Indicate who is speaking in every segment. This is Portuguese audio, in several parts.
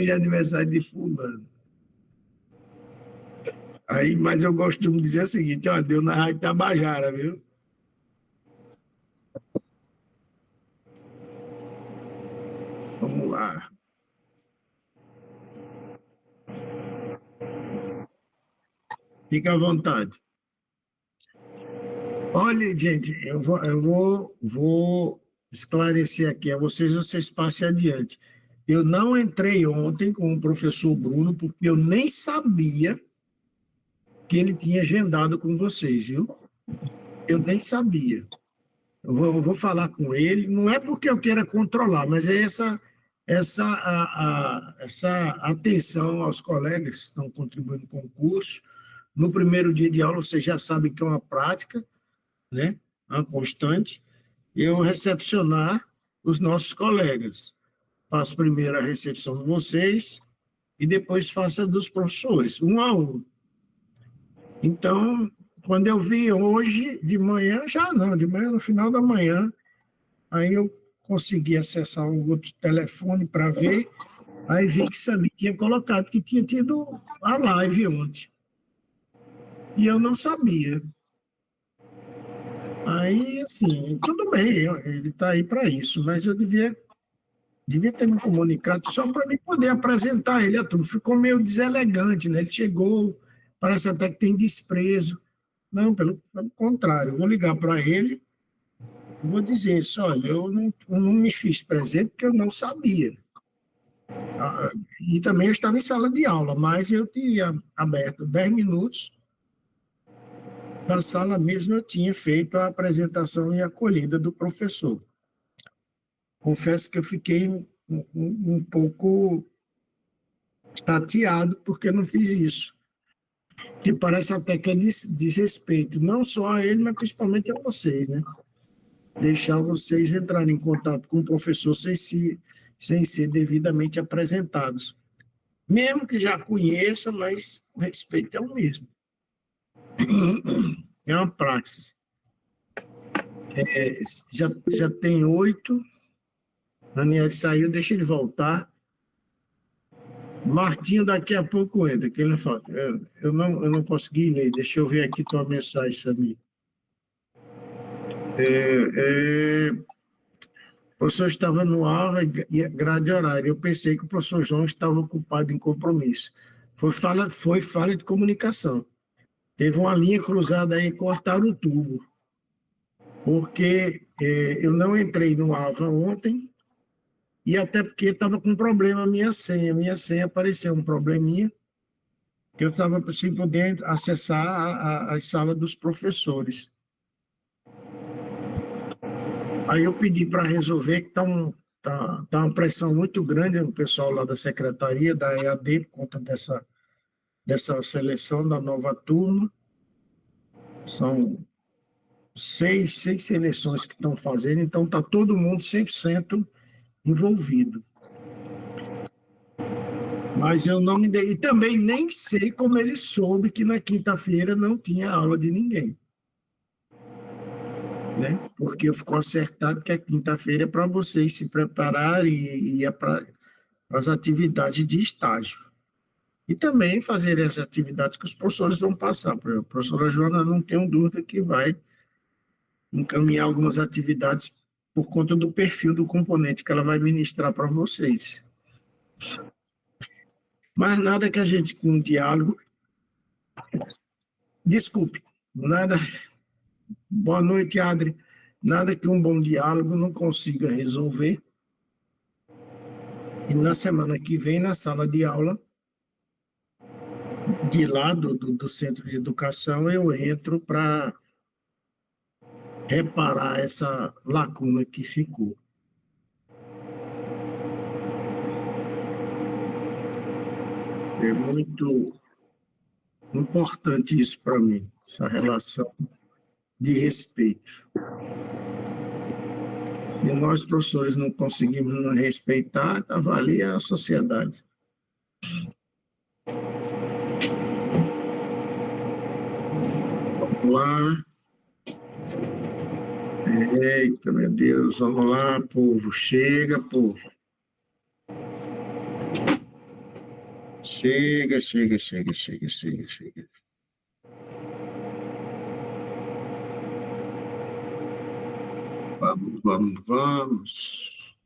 Speaker 1: de aniversário de fulano. Aí, mas eu costumo dizer o seguinte, ó, deu na Rádio Tabajara, viu? Vamos lá. Fica à vontade. Olha, gente, eu vou esclarecer aqui a vocês passem adiante. Eu não entrei ontem com o professor Bruno, porque eu nem sabia que ele tinha agendado com vocês, viu? Eu nem sabia. Eu vou falar com ele, não é porque eu queira controlar, mas é essa atenção aos colegas que estão contribuindo com o curso. No primeiro dia de aula, vocês já sabem que é uma prática, né? Uma constante. Eu recepcionar os nossos colegas. Faço primeiro a recepção de vocês e depois faço a dos professores, um a um. Então, quando eu vi hoje de manhã, já não, de manhã, no final da manhã, aí eu consegui acessar um outro telefone para ver, aí vi que Sami tinha colocado que tinha tido a live ontem. E eu não sabia. Aí, assim, tudo bem, ele está aí para isso, mas eu devia ter me comunicado só para mim poder apresentar ele a tudo. Ficou meio deselegante, né? Ele chegou, parece até que tem desprezo. Não, pelo contrário, eu vou ligar para ele e vou dizer isso, olha, eu não me fiz presente porque eu não sabia. E também eu estava em sala de aula, mas eu tinha aberto 10 minutos, da sala mesmo eu tinha feito a apresentação e acolhida do professor. Confesso que eu fiquei um pouco chateado porque não fiz isso. Que parece até que é desrespeito, não só a ele, mas principalmente a vocês, né? Deixar vocês entrarem em contato com o professor sem ser devidamente apresentados. Mesmo que já conheça, mas o respeito é o mesmo. É uma praxis. Já tem 8. Daniel saiu, deixa ele voltar. Martinho daqui a pouco entra, que ele fala. Eu não consegui ler, deixa eu ver aqui tua mensagem, Samir. O professor estava no aula e grade horária. Eu pensei que o professor João estava ocupado em compromisso. Foi falha de comunicação. Teve uma linha cruzada aí, cortaram o tubo. Porque eu não entrei no AVA ontem, e até porque estava com problema a minha senha. Minha senha apareceu um probleminha, que eu estava sem poder acessar a sala dos professores. Aí eu pedi para resolver, que tá uma pressão muito grande no pessoal lá da secretaria, da EAD, por conta dessa seleção da nova turma. São seis seleções que estão fazendo, então está todo mundo 100% envolvido. Mas eu não me dei. E também nem sei como ele soube que na quinta-feira não tinha aula de ninguém. Né? Porque ficou acertado que a quinta-feira é para vocês se prepararem e é para as atividades de estágio. E também fazer as atividades que os professores vão passar. Por exemplo, a professora Joana, não tenho dúvida que vai encaminhar algumas atividades por conta do perfil do componente que ela vai ministrar para vocês. Mas nada que a gente, com um diálogo... Desculpe, nada... Boa noite, Adri. Nada que um bom diálogo não consiga resolver. E na semana que vem, na sala de aula, de lá do Centro de Educação, eu entro para reparar essa lacuna que ficou. É muito importante isso para mim, essa relação de respeito. Se nós, professores, não conseguimos nos respeitar, avalia a sociedade. Vamos lá. Eita, meu Deus, vamos lá, povo. Chega, povo. Chega, chega, chega, chega, chega, chega. Vamos, vamos, vamos.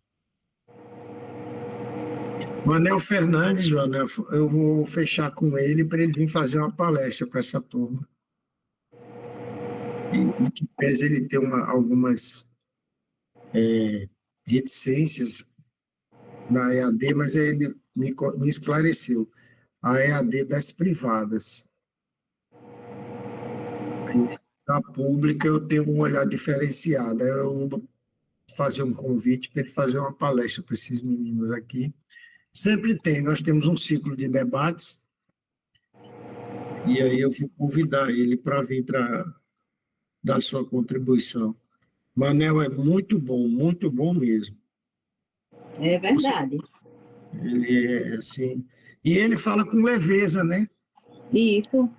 Speaker 1: Manel Fernandes, Joana, eu vou fechar com ele para ele vir fazer uma palestra para essa turma. E que pese ele ter algumas reticências na EAD, mas ele me esclareceu. A EAD das privadas. Da pública eu tenho um olhar diferenciado. Eu vou fazer um convite para ele fazer uma palestra para esses meninos aqui. Sempre tem, nós temos um ciclo de debates, e aí eu vou convidar ele para vir dar sua contribuição. Manel é muito bom mesmo.
Speaker 2: É verdade.
Speaker 1: Ele é assim. E ele fala com leveza, né?
Speaker 2: Isso.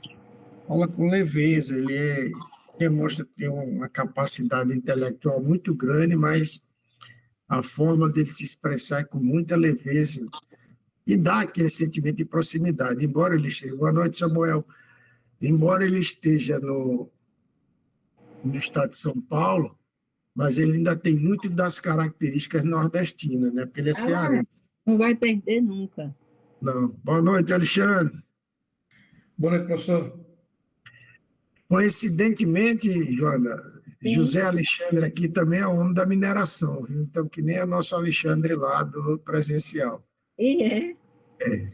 Speaker 1: Fala com leveza. Ele demonstra ter uma capacidade intelectual muito grande, mas a forma dele se expressar é com muita leveza e dá aquele sentimento de proximidade. Embora ele esteja. Boa noite, Samuel. Embora ele esteja no estado de São Paulo, mas ele ainda tem muito das características nordestinas, né? Porque ele é cearense.
Speaker 2: Não vai perder nunca.
Speaker 1: Não. Boa noite, Alexandre.
Speaker 3: Boa noite, professor.
Speaker 1: Coincidentemente, Joana,
Speaker 2: Sim.
Speaker 1: José Alexandre aqui também é o homem da mineração, viu? Então, que nem é nosso Alexandre lá do presencial.
Speaker 2: E é?
Speaker 1: É.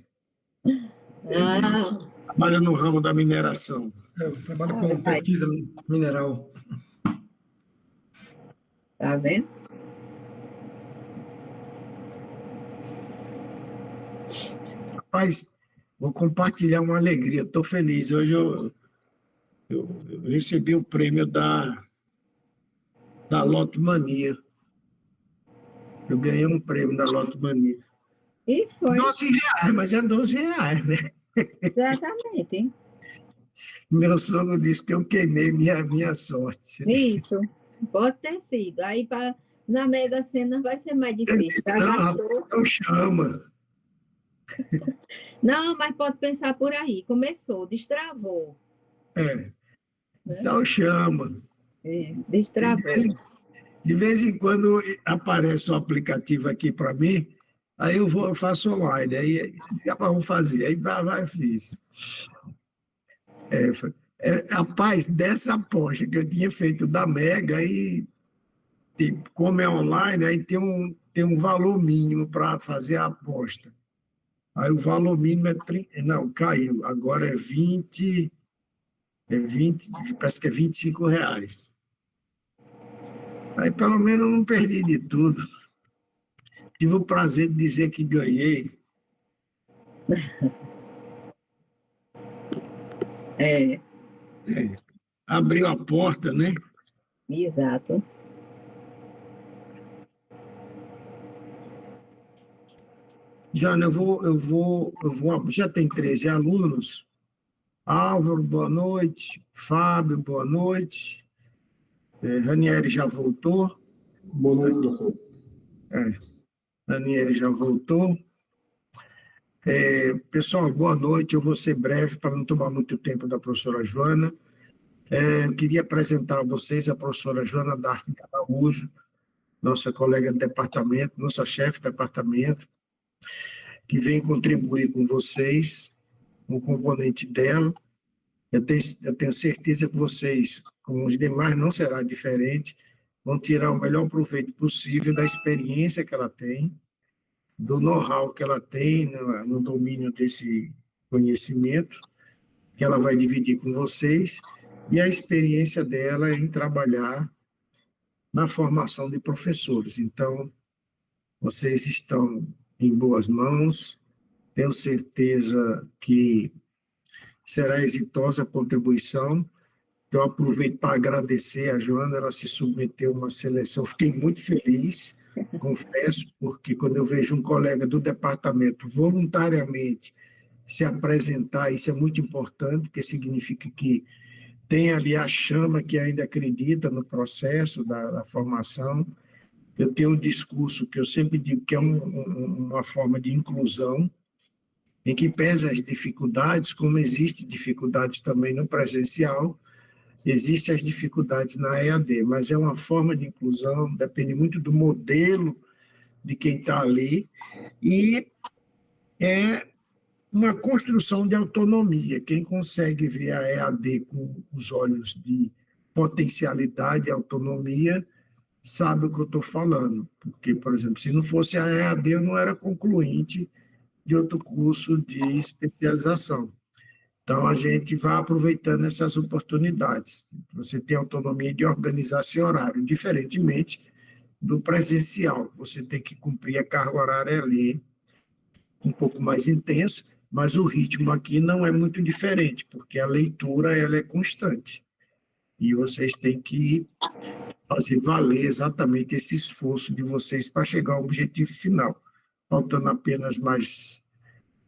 Speaker 2: Ah,
Speaker 1: Trabalha no ramo da mineração.
Speaker 3: Eu trabalho com pesquisa mineral.
Speaker 2: tá vendo?
Speaker 1: Rapaz, vou compartilhar uma alegria, estou feliz. Hoje eu recebi o prêmio da Loto Mania. Eu ganhei um prêmio da Loto Mania.
Speaker 2: E foi.
Speaker 1: R$12, mas é R$12, né?
Speaker 2: Exatamente.
Speaker 1: Meu sogro disse que eu queimei minha sorte.
Speaker 2: Isso. Pode ter sido. Aí, na Mega Sena, vai ser mais difícil. Tá?
Speaker 1: Não, não chama.
Speaker 2: Não, mas pode pensar por aí. Começou, destravou.
Speaker 1: Só chama.
Speaker 2: Isso, destravou.
Speaker 1: De vez em quando aparece o aplicativo aqui para mim, aí eu faço online, aí vamos fazer, aí vai, fiz. Rapaz, dessa aposta que eu tinha feito da Mega, aí, como é online, aí tem um valor mínimo para fazer a aposta. Aí o valor mínimo é 30, não, caiu, agora é 20, parece que é R$25. Aí pelo menos eu não perdi de tudo. Tive o prazer de dizer que ganhei. Abriu a porta, né?
Speaker 2: Exato.
Speaker 1: Jana, já tem 13 alunos. Álvaro, boa noite. Fábio, boa noite. Ranieri já voltou.
Speaker 3: Boa noite, professor.
Speaker 1: Ranieri já voltou. Pessoal, boa noite. Eu vou ser breve para não tomar muito tempo da professora Joana. Eu queria apresentar a vocês a professora Joana Dark Araújo, nossa colega de departamento, nossa chefe de departamento, que vem contribuir com vocês, com o componente dela. Eu tenho certeza que vocês, como os demais, não será diferente, vão tirar o melhor proveito possível da experiência que ela tem, do know-how que ela tem no domínio desse conhecimento, que ela vai dividir com vocês, e a experiência dela em trabalhar na formação de professores. Então, vocês estão em boas mãos, tenho certeza que será exitosa a contribuição. Eu aproveito para agradecer a Joana, ela se submeteu a uma seleção, fiquei muito feliz, confesso, porque quando eu vejo um colega do departamento voluntariamente se apresentar, isso é muito importante, porque significa que tem ali a chama que ainda acredita no processo da formação. Eu tenho um discurso que eu sempre digo que é uma forma de inclusão, em que pese as dificuldades, como existem dificuldades também no presencial, existem as dificuldades na EAD, mas é uma forma de inclusão, depende muito do modelo de quem está ali, e é uma construção de autonomia. Quem consegue ver a EAD com os olhos de potencialidade e autonomia, sabe o que eu estou falando. Porque, por exemplo, se não fosse a EAD, eu não era concluinte de outro curso de especialização. Então, a gente vai aproveitando essas oportunidades. Você tem autonomia de organizar seu horário, diferentemente do presencial. Você tem que cumprir a carga horária ali, um pouco mais intenso, mas o ritmo aqui não é muito diferente, porque a leitura ela é constante. E vocês têm que fazer valer exatamente esse esforço de vocês para chegar ao objetivo final. Faltando apenas mais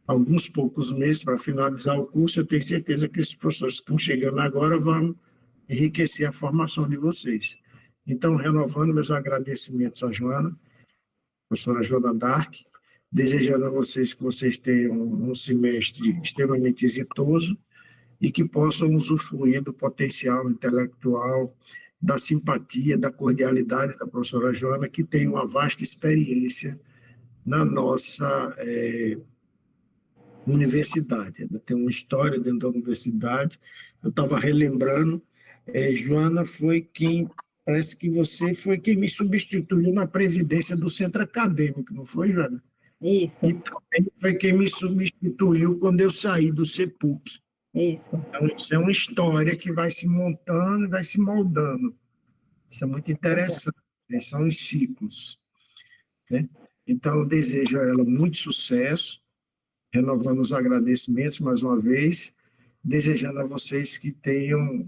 Speaker 1: alguns poucos meses para finalizar o curso, eu tenho certeza que esses professores que estão chegando agora vão enriquecer a formação de vocês. Então, renovando meus agradecimentos à Joana, professora Joana Dark, desejando a vocês que vocês tenham um semestre extremamente exitoso e que possam usufruir do potencial intelectual, da simpatia, da cordialidade da professora Joana, que tem uma vasta experiência na nossa universidade. Ela tem uma história dentro da universidade. Eu estava relembrando, Joana foi quem, parece que você foi quem me substituiu na presidência do centro acadêmico, não foi, Joana?
Speaker 2: Isso.
Speaker 1: E também foi quem me substituiu quando eu saí do CEPUC.
Speaker 2: Isso.
Speaker 1: Então, isso é uma história que vai se montando e vai se moldando. Isso é muito interessante, né? São os ciclos, né? Então, eu desejo a ela muito sucesso, renovando os agradecimentos mais uma vez, desejando a vocês que tenham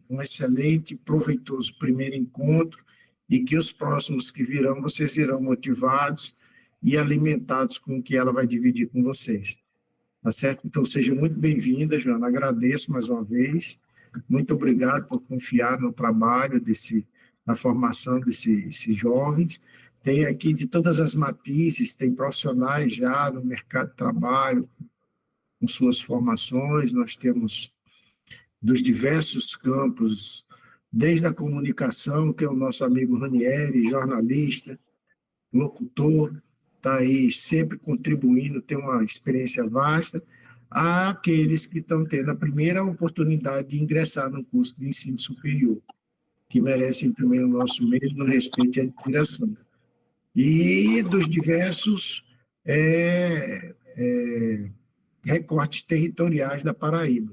Speaker 1: um excelente e proveitoso primeiro encontro e que os próximos que virão, vocês virão motivados e alimentados com o que ela vai dividir com vocês. Tá certo? Então, seja muito bem-vinda, Joana. Agradeço mais uma vez. Muito obrigado por confiar no trabalho na formação desses jovens. Tem aqui de todas as matizes, tem profissionais já no mercado de trabalho, com suas formações. Nós temos dos diversos campos, desde a comunicação, que é o nosso amigo Ranieri, jornalista, locutor, está aí sempre contribuindo, tem uma experiência vasta, há aqueles que estão tendo a primeira oportunidade de ingressar no curso de ensino superior, que merecem também o nosso mesmo respeito e admiração. E dos diversos recortes territoriais da Paraíba,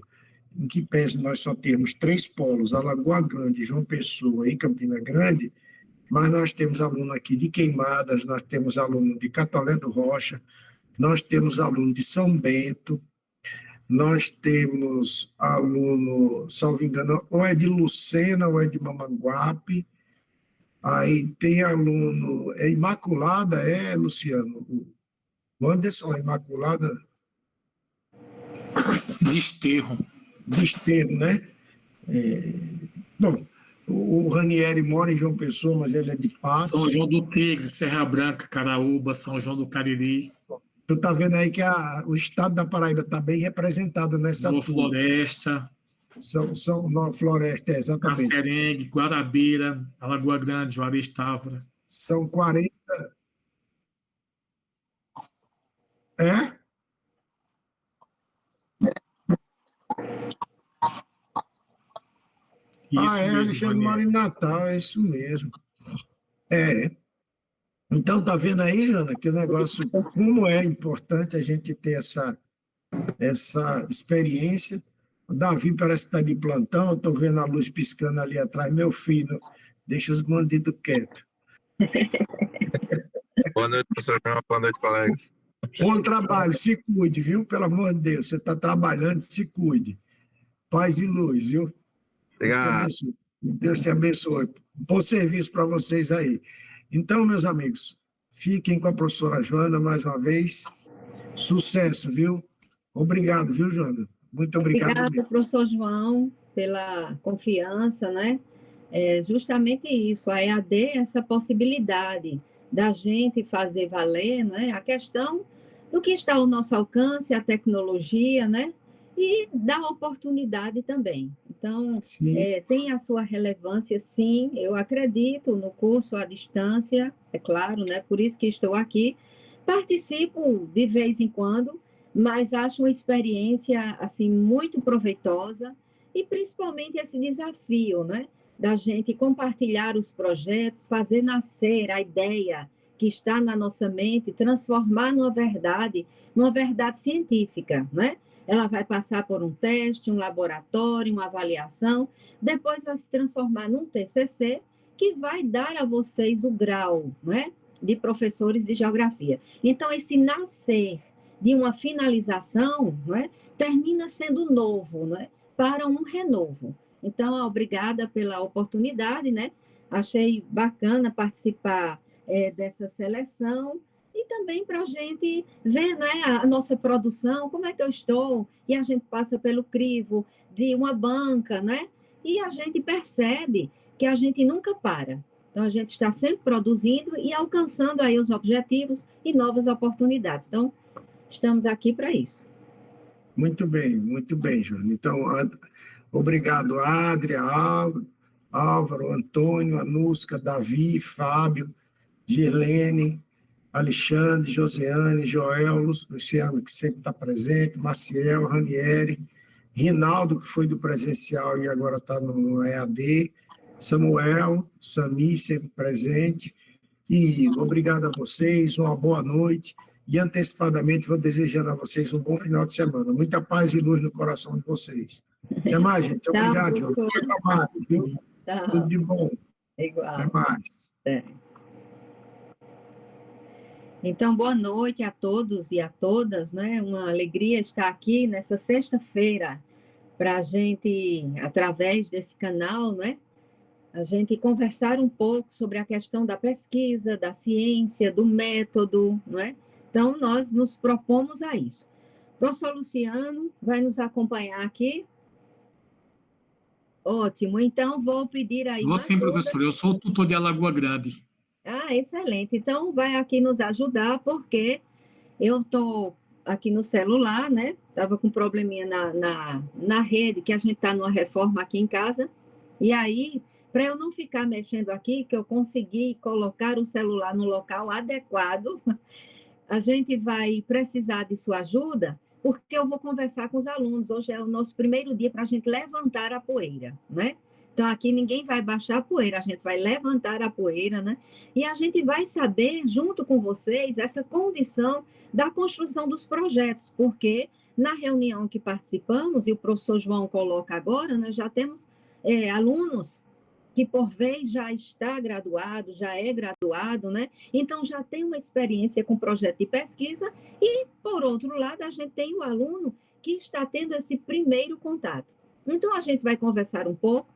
Speaker 1: em que pese nós só temos 3 polos, Alagoa Grande, João Pessoa e Campina Grande, mas nós temos aluno aqui de Queimadas, nós temos aluno de Catolé do Rocha, nós temos aluno de São Bento, nós temos aluno, salvo engano, ou é de Lucena ou é de Mamanguape, aí tem aluno, Imaculada, Luciano? O Anderson, Imaculada?
Speaker 4: Desterro.
Speaker 1: Desterro, né? Bom, o Ranieri mora em João Pessoa, mas ele é de Patos.
Speaker 4: São João do Tigre, Serra Branca, Caraúba, São João do Cariri.
Speaker 1: Tu está vendo aí que o estado da Paraíba está bem representado nessa
Speaker 4: Boa
Speaker 1: turma.
Speaker 4: Floresta.
Speaker 1: Nova Floresta, exatamente.
Speaker 4: Cacerengue, Guarabira, Alagoa Grande, Juarez Távora.
Speaker 1: São 40... É?
Speaker 4: Isso mesmo,
Speaker 1: Alexandre mora em Natal, é isso mesmo. Então, tá vendo aí, Jana, que o negócio, como é importante a gente ter essa experiência. O Davi parece estar de plantão, eu estou vendo a luz piscando ali atrás. Meu filho, deixa os bandidos quietos.
Speaker 5: Boa noite, professor. Boa noite, colegas.
Speaker 1: Bom trabalho, se cuide, viu? Pelo amor de Deus, você está trabalhando, se cuide. Paz e luz, viu?
Speaker 5: Obrigado.
Speaker 1: Deus te abençoe. Bom serviço para vocês aí. Então, meus amigos, fiquem com a professora Joana mais uma vez. Sucesso, viu? Obrigado, viu, Joana? Muito obrigado.
Speaker 2: Obrigada, professor João, pela confiança, né? É justamente isso, a EAD, essa possibilidade da gente fazer valer, né? A questão do que está ao nosso alcance, a tecnologia, né? E da oportunidade também. Então, tem a sua relevância, sim, eu acredito no curso à distância, é claro, né? Por isso que estou aqui. Participo de vez em quando, mas acho uma experiência, assim, muito proveitosa, e principalmente esse desafio, né? Da gente compartilhar os projetos, fazer nascer a ideia que está na nossa mente, transformar numa verdade científica, né? Ela vai passar por um teste, um laboratório, uma avaliação, depois vai se transformar num TCC, que vai dar a vocês o grau, né, de professores de geografia. Então, esse nascer de uma finalização, né, termina sendo novo, né, para um renovo. Então, obrigada pela oportunidade, né? Achei bacana participar dessa seleção, e também para a gente ver, né, a nossa produção, como é que eu estou, e a gente passa pelo crivo de uma banca, né? E a gente percebe que a gente nunca para. Então, a gente está sempre produzindo e alcançando aí os objetivos e novas oportunidades. Então, estamos aqui para isso.
Speaker 1: Muito bem, Joana. Então, obrigado, Adria, Álvaro, Antônio, Anusca, Davi, Fábio, Girlene, Alexandre, Josiane, Joel, Luciano, que sempre está presente, Maciel, Ranieri, Rinaldo, que foi do presencial e agora está no EAD, Samuel, Sami, sempre presente, e obrigado a vocês, uma boa noite, e antecipadamente vou desejando a vocês um bom final de semana. Muita paz e luz no coração de vocês. Até mais, gente. Obrigado, João. Tudo de bom.
Speaker 2: Igual.
Speaker 1: Até mais.
Speaker 2: Então, boa noite a todos e a todas, né? Uma alegria estar aqui nessa sexta-feira para a gente, através desse canal, né? A gente conversar um pouco sobre a questão da pesquisa, da ciência, do método, não é? Então, nós nos propomos a isso. O professor Luciano vai nos acompanhar aqui. Ótimo. Então, vou pedir aí...
Speaker 4: Vou sim, professor. Eu sou o tutor de Alagoa Grande.
Speaker 2: Ah, excelente. Então, vai aqui nos ajudar, porque eu estou aqui no celular, né? Estava com um probleminha na rede, que a gente está numa reforma aqui em casa. E aí, para eu não ficar mexendo aqui, que eu consegui colocar o celular no local adequado, a gente vai precisar de sua ajuda, porque eu vou conversar com os alunos. Hoje é o nosso primeiro dia para a gente levantar a poeira, né? Então, aqui ninguém vai baixar a poeira, a gente vai levantar a poeira, né? E a gente vai saber, junto com vocês, essa condição da construção dos projetos, porque na reunião que participamos, e o professor João coloca agora, nós já temos alunos que, por vez, já está graduado, já é graduado, né? Então, já tem uma experiência com projeto de pesquisa, e, por outro lado, a gente tem o aluno que está tendo esse primeiro contato. Então, a gente vai conversar um pouco.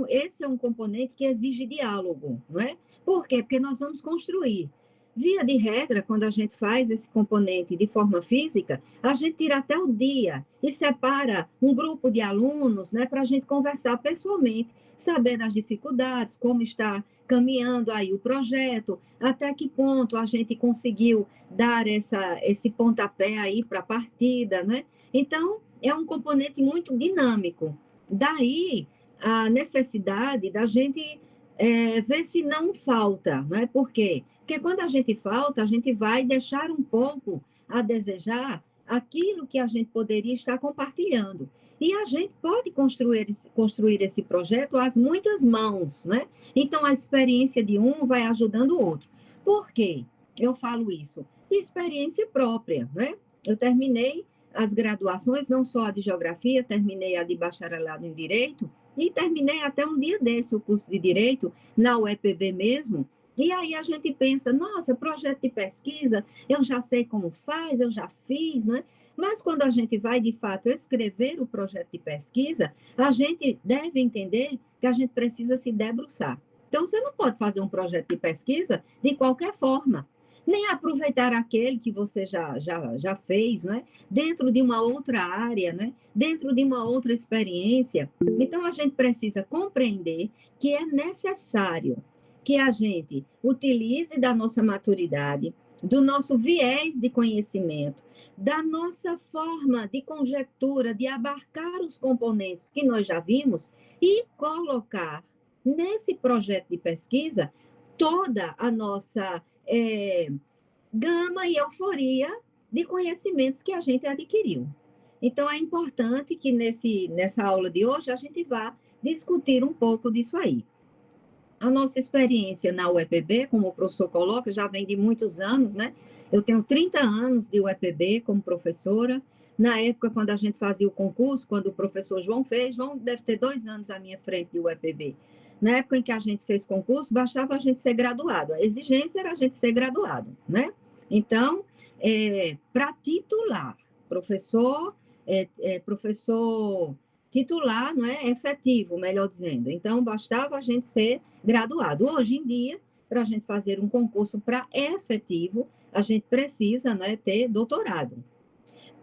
Speaker 2: Esse é um componente que exige diálogo, não é? Por quê? Porque nós vamos construir. Via de regra, quando a gente faz esse componente de forma física, a gente tira até o dia e separa um grupo de alunos, né, para a gente conversar pessoalmente, saber das dificuldades, como está caminhando aí o projeto, até que ponto a gente conseguiu dar esse pontapé aí para a partida, né? Então, é um componente muito dinâmico. Daí, a necessidade da gente ver se não falta, né? Por quê? Porque quando a gente falta, a gente vai deixar um pouco a desejar aquilo que a gente poderia estar compartilhando. E a gente pode construir esse projeto às muitas mãos, né? Então, a experiência de um vai ajudando o outro. Por quê? Eu falo isso? De experiência própria, né? Eu terminei as graduações, não só a de geografia, terminei a de bacharelado em direito, e terminei até um dia desse o curso de direito, na UEPB mesmo. E aí a gente pensa, nossa, projeto de pesquisa, eu já sei como faz, eu já fiz, não é? Mas quando a gente vai, de fato, escrever o projeto de pesquisa, a gente deve entender que a gente precisa se debruçar. Então, você não pode fazer um projeto de pesquisa de qualquer forma, nem aproveitar aquele que você já fez, né? Dentro de uma outra área, né? Dentro de uma outra experiência. Então, a gente precisa compreender que é necessário que a gente utilize da nossa maturidade, do nosso viés de conhecimento, da nossa forma de conjectura, de abarcar os componentes que nós já vimos e colocar nesse projeto de pesquisa toda a nossa gama e euforia de conhecimentos que a gente adquiriu. Então, é importante que nessa aula de hoje a gente vá discutir um pouco disso aí. A nossa experiência na UEPB, como o professor coloca, já vem de muitos anos, né? Eu tenho 30 anos de UEPB como professora. Na época, quando a gente fazia o concurso, quando o professor João fez, João deve ter 2 anos à minha frente de UEPB. Na época em que a gente fez concurso, bastava a gente ser graduado. A exigência era a gente ser graduado, né? Então, para titular, professor titular, não é? Efetivo, melhor dizendo. Então, bastava a gente ser graduado. Hoje em dia, para a gente fazer um concurso para efetivo, a gente precisa, não é, ter doutorado.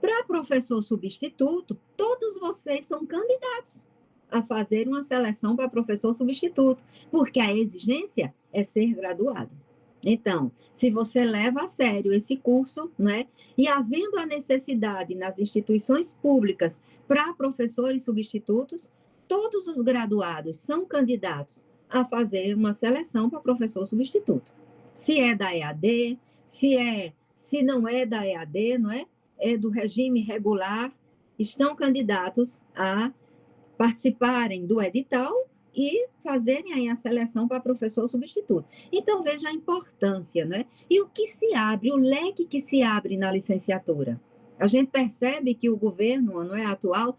Speaker 2: Para professor substituto, todos vocês são candidatos a fazer uma seleção para professor substituto, porque a exigência é ser graduado. Então, se você leva a sério esse curso, né, e havendo a necessidade nas instituições públicas para professores substitutos, todos os graduados são candidatos a fazer uma seleção para professor substituto. Se é da EAD, se não é da EAD, não é? É do regime regular, estão candidatos a participarem do edital e fazerem aí a seleção para professor substituto. Então, veja a importância, né? E o que se abre, o leque que se abre na licenciatura. A gente percebe que o governo, não é, atual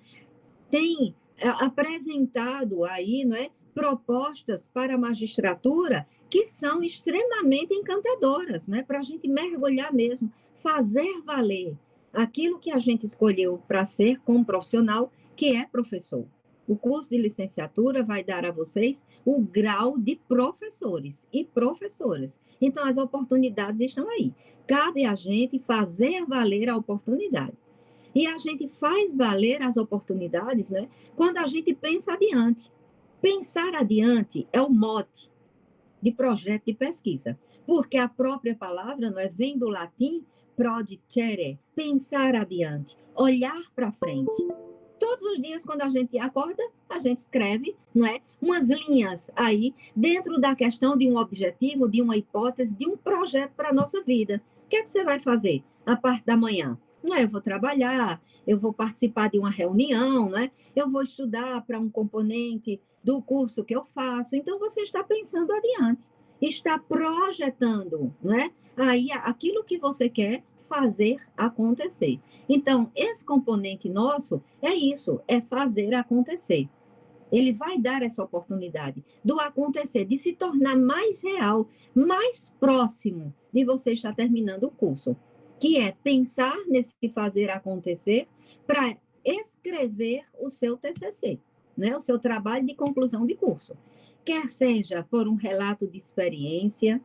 Speaker 2: tem apresentado aí, não é, propostas para a magistratura que são extremamente encantadoras, né? Para a gente mergulhar mesmo, fazer valer aquilo que a gente escolheu para ser como profissional, que é professor. O curso de licenciatura vai dar a vocês o grau de professores e professoras. Então, as oportunidades estão aí. Cabe a gente fazer valer a oportunidade. E a gente faz valer as oportunidades, né, quando a gente pensa adiante. Pensar adiante é o mote de projeto de pesquisa, porque a própria palavra, não é, vem do latim prodicere, pensar adiante, olhar para frente. Todos os dias, quando a gente acorda, a gente escreve, não é, umas linhas aí dentro da questão de um objetivo, de uma hipótese, de um projeto para a nossa vida. O que é que você vai fazer a parte da manhã? Não é, eu vou trabalhar, eu vou participar de uma reunião, não é? Eu vou estudar para um componente do curso que eu faço. Então, você está pensando adiante, está projetando, não é? Aí, aquilo que você quer fazer acontecer. Então, esse componente nosso é isso, é fazer acontecer. Ele vai dar essa oportunidade do acontecer, de se tornar mais real, mais próximo de você estar terminando o curso, que é pensar nesse fazer acontecer para escrever o seu TCC, né? O seu trabalho de conclusão de curso. Quer seja por um relato de experiência,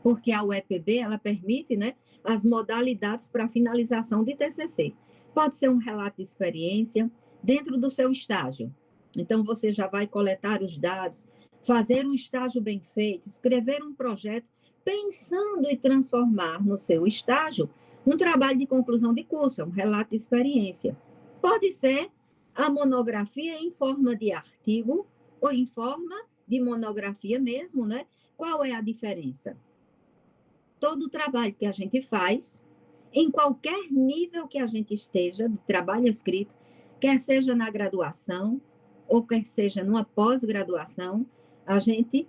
Speaker 2: porque a UEPB, ela permite, né, as modalidades para finalização de TCC. Pode ser um relato de experiência dentro do seu estágio. Então, você já vai coletar os dados, fazer um estágio bem feito, escrever um projeto, pensando em transformar no seu estágio um trabalho de conclusão de curso, um relato de experiência. Pode ser a monografia em forma de artigo ou em forma de monografia mesmo, né? Qual é a diferença? Todo o trabalho que a gente faz, em qualquer nível que a gente esteja, do trabalho escrito, quer seja na graduação, ou quer seja numa pós-graduação, a gente,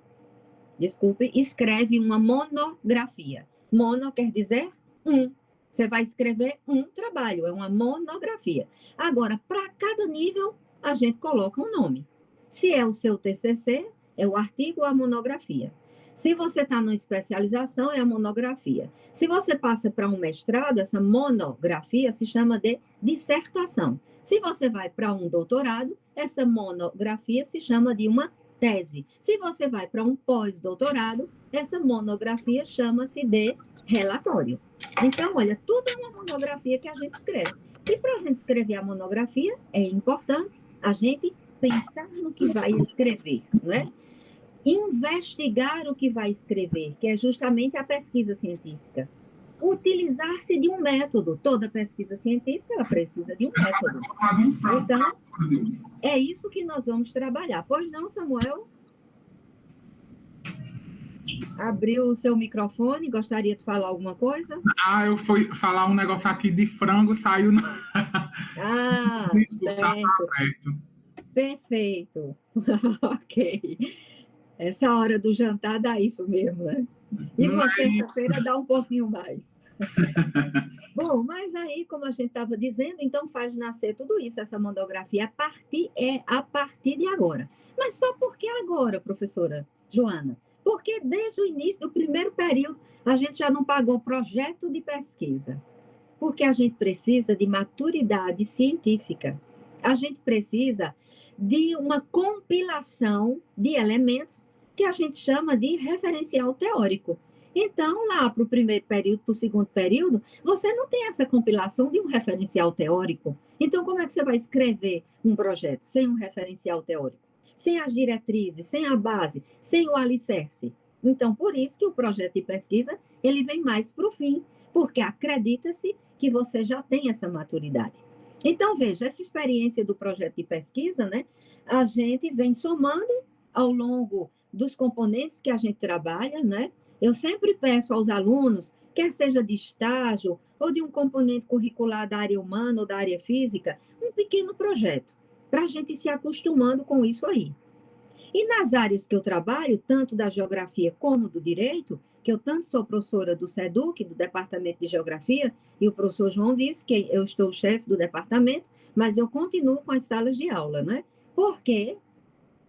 Speaker 2: escreve uma monografia. Mono quer dizer um. Você vai escrever um trabalho, é uma monografia. Agora, para cada nível, a gente coloca um nome. Se é o seu TCC, é o artigo ou a monografia. Se você está numa especialização, é a monografia. Se você passa para um mestrado, essa monografia se chama de dissertação. Se você vai para um doutorado, essa monografia se chama de uma tese. Se você vai para um pós-doutorado, essa monografia chama-se de relatório. Então, olha, tudo é uma monografia que a gente escreve. E para a gente escrever a monografia, é importante a gente pensar no que vai escrever, não é? Investigar o que vai escrever, que é justamente a pesquisa científica. utilizar-se de um método. Toda pesquisa científica ela precisa de um método. Então, é isso que nós vamos trabalhar. Pois não, Samuel? Abriu o seu microfone, gostaria de falar alguma coisa?
Speaker 6: Eu fui falar um negócio aqui de frango, saiu no...
Speaker 2: Certo. Perfeito. Ok. Essa hora do jantar dá isso mesmo, né? E uma sexta-feira dá um pouquinho mais. Bom, mas aí, como a gente estava dizendo, então faz nascer tudo isso, essa monografia, a partir de agora. Mas só por que agora, professora Joana? Porque desde o início do primeiro período, a gente já não pagou projeto de pesquisa. Porque a gente precisa de maturidade científica. A gente precisa de uma compilação de elementos que a gente chama de referencial teórico. Então, lá para o primeiro período, para o segundo período, você não tem essa compilação de um referencial teórico. Então, como é que você vai escrever um projeto sem um referencial teórico? Sem as diretrizes, sem a base, sem o alicerce. Então, por isso que o projeto de pesquisa, ele vem mais para o fim, porque acredita-se que você já tem essa maturidade. Então, veja, essa experiência do projeto de pesquisa, né, a gente vem somando ao longo dos componentes que a gente trabalha, né? Eu sempre peço aos alunos, quer seja de estágio ou de um componente curricular da área humana ou da área física, um pequeno projeto, para a gente se acostumando com isso aí. E nas áreas que eu trabalho, tanto da geografia como do direito, que eu tanto sou professora do SEDUC, do Departamento de Geografia, e o professor João disse que eu estou chefe do departamento, mas eu continuo com as salas de aula, né? Por quê?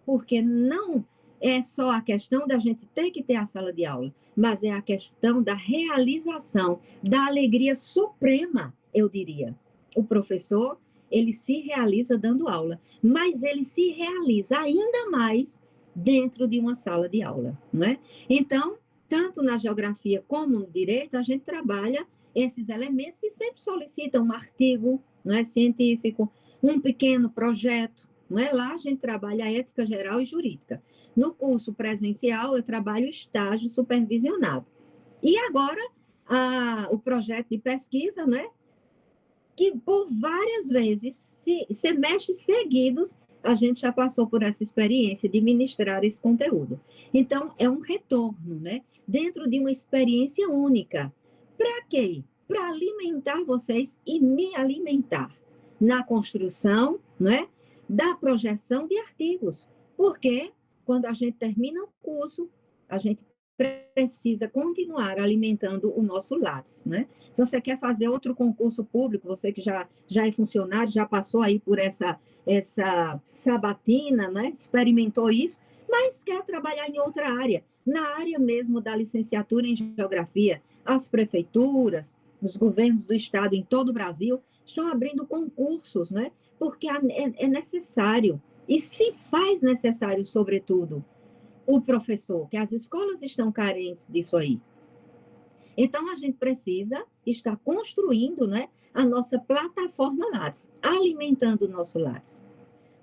Speaker 2: Porque não é só a questão da gente ter que ter a sala de aula, mas é a questão da realização, da alegria suprema, eu diria. O professor, ele se realiza dando aula, mas ele se realiza ainda mais dentro de uma sala de aula, não é? Então, tanto na geografia como no direito, a gente trabalha esses elementos e sempre solicita um artigo, não é, científico, um pequeno projeto, não é? Lá a gente trabalha a ética geral e jurídica. No curso presencial, eu trabalho estágio supervisionado. E agora, o projeto de pesquisa, né? Que por várias vezes, semestres seguidos, a gente já passou por essa experiência de ministrar esse conteúdo. Então, é um retorno, né? Dentro de uma experiência única. Para quê? Para alimentar vocês e me alimentar na construção, né? Da projeção de artigos. Porque quando a gente termina o curso, a gente precisa continuar alimentando o nosso Lattes, né? Se você quer fazer outro concurso público, você que já é funcionário, já passou aí por essa sabatina, né? Experimentou isso, mas quer trabalhar em outra área, na área mesmo da licenciatura em geografia, as prefeituras, os governos do estado em todo o Brasil estão abrindo concursos, né? Porque é necessário, e se faz necessário, sobretudo, o professor, que as escolas estão carentes disso aí. Então, a gente precisa estar construindo, né, a nossa plataforma Lattes, alimentando o nosso Lattes,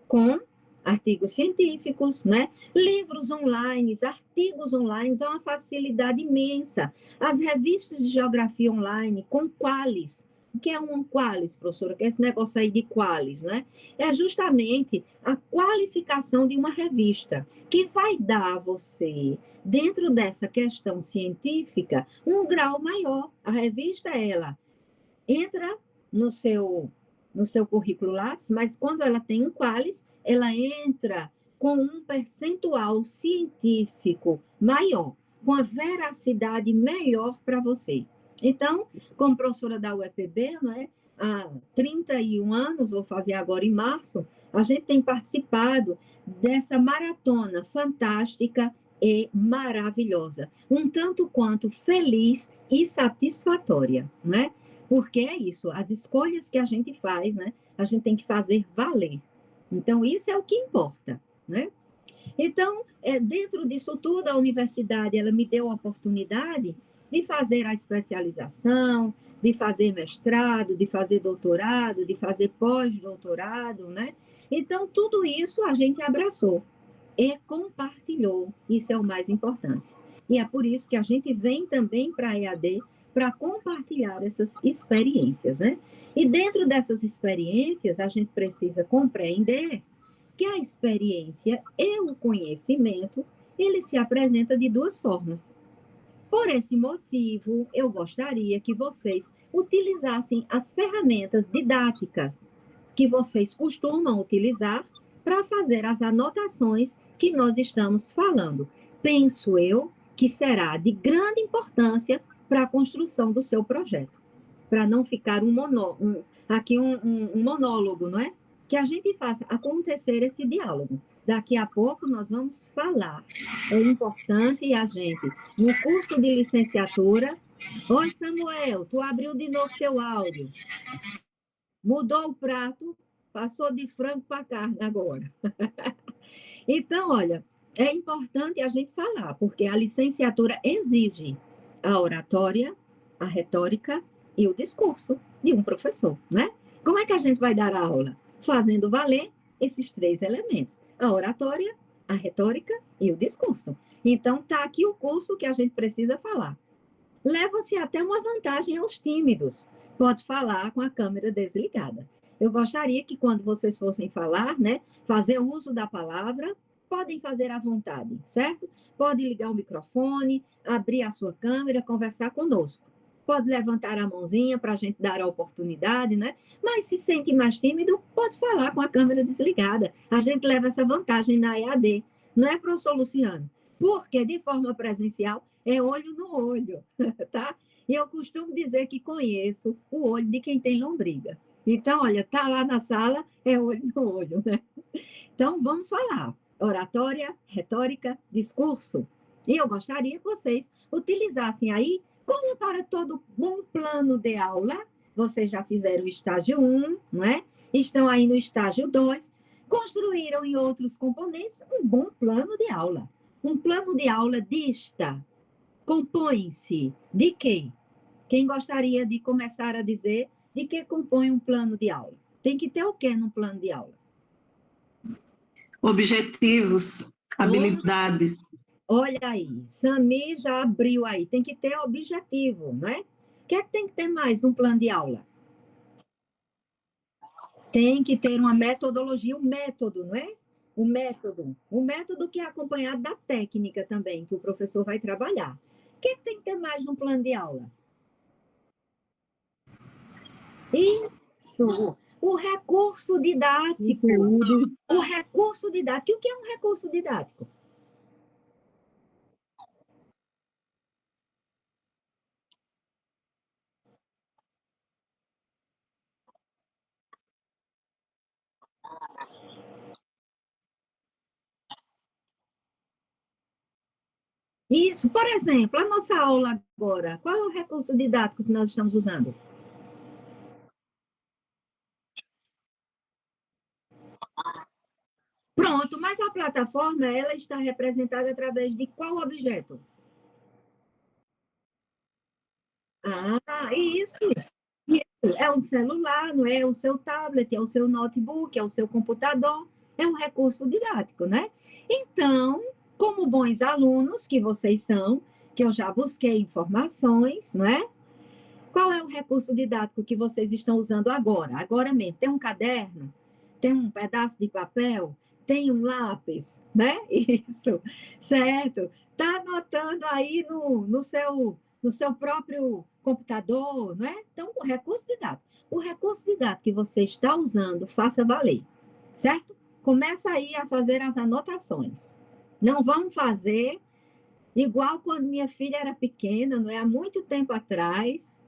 Speaker 2: com artigos científicos, né, livros online, artigos online, é uma facilidade imensa. As revistas de geografia online, com qualis. O que é um qualis, professora? Que é esse negócio aí de qualis, né? É justamente a qualificação de uma revista, que vai dar a você, dentro dessa questão científica, um grau maior. A revista, ela entra no seu currículo Lattes, mas quando ela tem um qualis, ela entra com um percentual científico maior, com a veracidade melhor para você. Então, como professora da UEPB, não é? Há 31 anos, vou fazer agora em março, a gente tem participado dessa maratona fantástica e maravilhosa, um tanto quanto feliz e satisfatória, né? Porque é isso, as escolhas que a gente faz, né? A gente tem que fazer valer. Então, isso é o que importa, né? Então, dentro disso tudo, a universidade, ela me deu a oportunidade de fazer a especialização, de fazer mestrado, de fazer doutorado, de fazer pós-doutorado, né? Então, tudo isso a gente abraçou e compartilhou. Isso é o mais importante. E é por isso que a gente vem também para a EAD para compartilhar essas experiências, né? E dentro dessas experiências, a gente precisa compreender que a experiência e o conhecimento, ele se apresenta de duas formas. Por esse motivo, eu gostaria que vocês utilizassem as ferramentas didáticas que vocês costumam utilizar para fazer as anotações que nós estamos falando. Penso eu que será de grande importância para a construção do seu projeto, para não ficar um monólogo, não é? Que a gente faça acontecer esse diálogo. Daqui a pouco nós vamos falar. É importante a gente, no curso de licenciatura... Oi, Samuel, tu abriu de novo teu áudio. Mudou o prato, passou de frango para carne agora. Então, olha, é importante a gente falar, porque a licenciatura exige a oratória, a retórica e o discurso de um professor, né? Como é que a gente vai dar a aula? Fazendo valer esses três elementos: a oratória, a retórica e o discurso. Então, está aqui o curso que a gente precisa falar. Leva-se até uma vantagem aos tímidos. Pode falar com a câmera desligada. Eu gostaria que, quando vocês fossem falar, né, fazer uso da palavra, podem fazer à vontade, certo? Pode ligar o microfone, abrir a sua câmera, conversar conosco. Pode levantar a mãozinha para a gente dar a oportunidade, né? Mas se sente mais tímido, pode falar com a câmera desligada. A gente leva essa vantagem na EAD, não é, professor Luciano? Porque de forma presencial é olho no olho, tá? E eu costumo dizer que conheço o olho de quem tem lombriga. Então, olha, tá lá na sala, é olho no olho, né? Então, vamos falar. Oratória, retórica, discurso. E eu gostaria que vocês utilizassem aí, como para todo bom plano de aula, vocês já fizeram o estágio 1, não é? Estão aí no estágio 2, construíram em outros componentes um bom plano de aula. Um plano de aula dista compõe-se de quê? Quem gostaria de começar a dizer de que compõe um plano de aula? Tem que ter o quê no plano de aula?
Speaker 7: Objetivos, habilidades.
Speaker 2: Olha aí, Sami já abriu aí. Tem que ter objetivo, não é? O que é que tem que ter mais no plano de aula? Tem que ter uma metodologia, um método, não é? O método que é acompanhado da técnica também, que o professor vai trabalhar. O que é que tem que ter mais no plano de aula? Isso, o recurso didático. O recurso didático. E o que é um recurso didático? Isso, por exemplo, a nossa aula agora, qual é o recurso didático que nós estamos usando? Pronto, mas a plataforma, ela está representada através de qual objeto? Isso. É um celular, não é? É o seu tablet, é o seu notebook, é o seu computador, é um recurso didático, né? Então, como bons alunos que vocês são, que eu já busquei informações, não é? Qual é o recurso didático que vocês estão usando agora? Agora mesmo, tem um caderno? Tem um pedaço de papel? Tem um lápis, né? Isso, certo? Está anotando aí no seu próprio computador, não é? Então, o recurso didático. O recurso didático que você está usando, faça valer, certo? Começa aí a fazer as anotações. Não vamos fazer igual quando minha filha era pequena, não é? Há muito tempo atrás.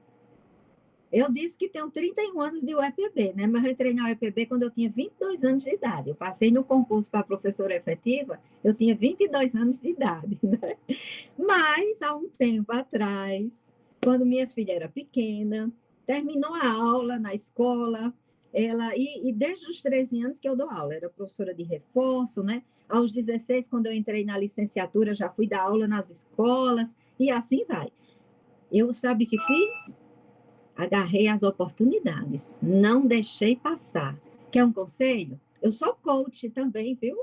Speaker 2: Eu disse que tenho 31 anos de UEPB, né? Mas eu entrei na UEPB quando eu tinha 22 anos de idade. Eu passei no concurso para professora efetiva, eu tinha 22 anos de idade, né? Mas, há um tempo atrás, quando minha filha era pequena, terminou a aula na escola, e desde os 13 anos que eu dou aula, era professora de reforço, né? Aos 16, quando eu entrei na licenciatura, já fui dar aula nas escolas, e assim vai. Eu, sabe o que fiz? Agarrei as oportunidades, não deixei passar. Quer um conselho? Eu sou coach também, viu?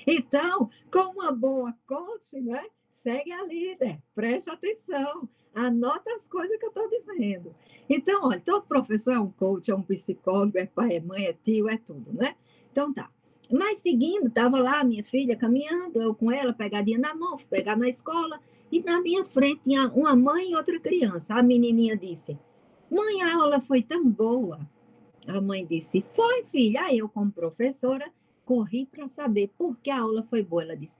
Speaker 2: Então, como uma boa coach, né? Segue a líder, preste atenção. Anota as coisas que eu estou dizendo. Então, olha, todo professor é um coach, é um psicólogo, é pai, é mãe, é tio, é tudo, né? Então, tá. Mas seguindo, estava lá minha filha caminhando, eu com ela, pegadinha na mão, fui pegar na escola, e na minha frente tinha uma mãe e outra criança. A menininha disse, mãe, a aula foi tão boa. A mãe disse, foi, filha. Aí eu, como professora, corri para saber por que a aula foi boa. Ela disse,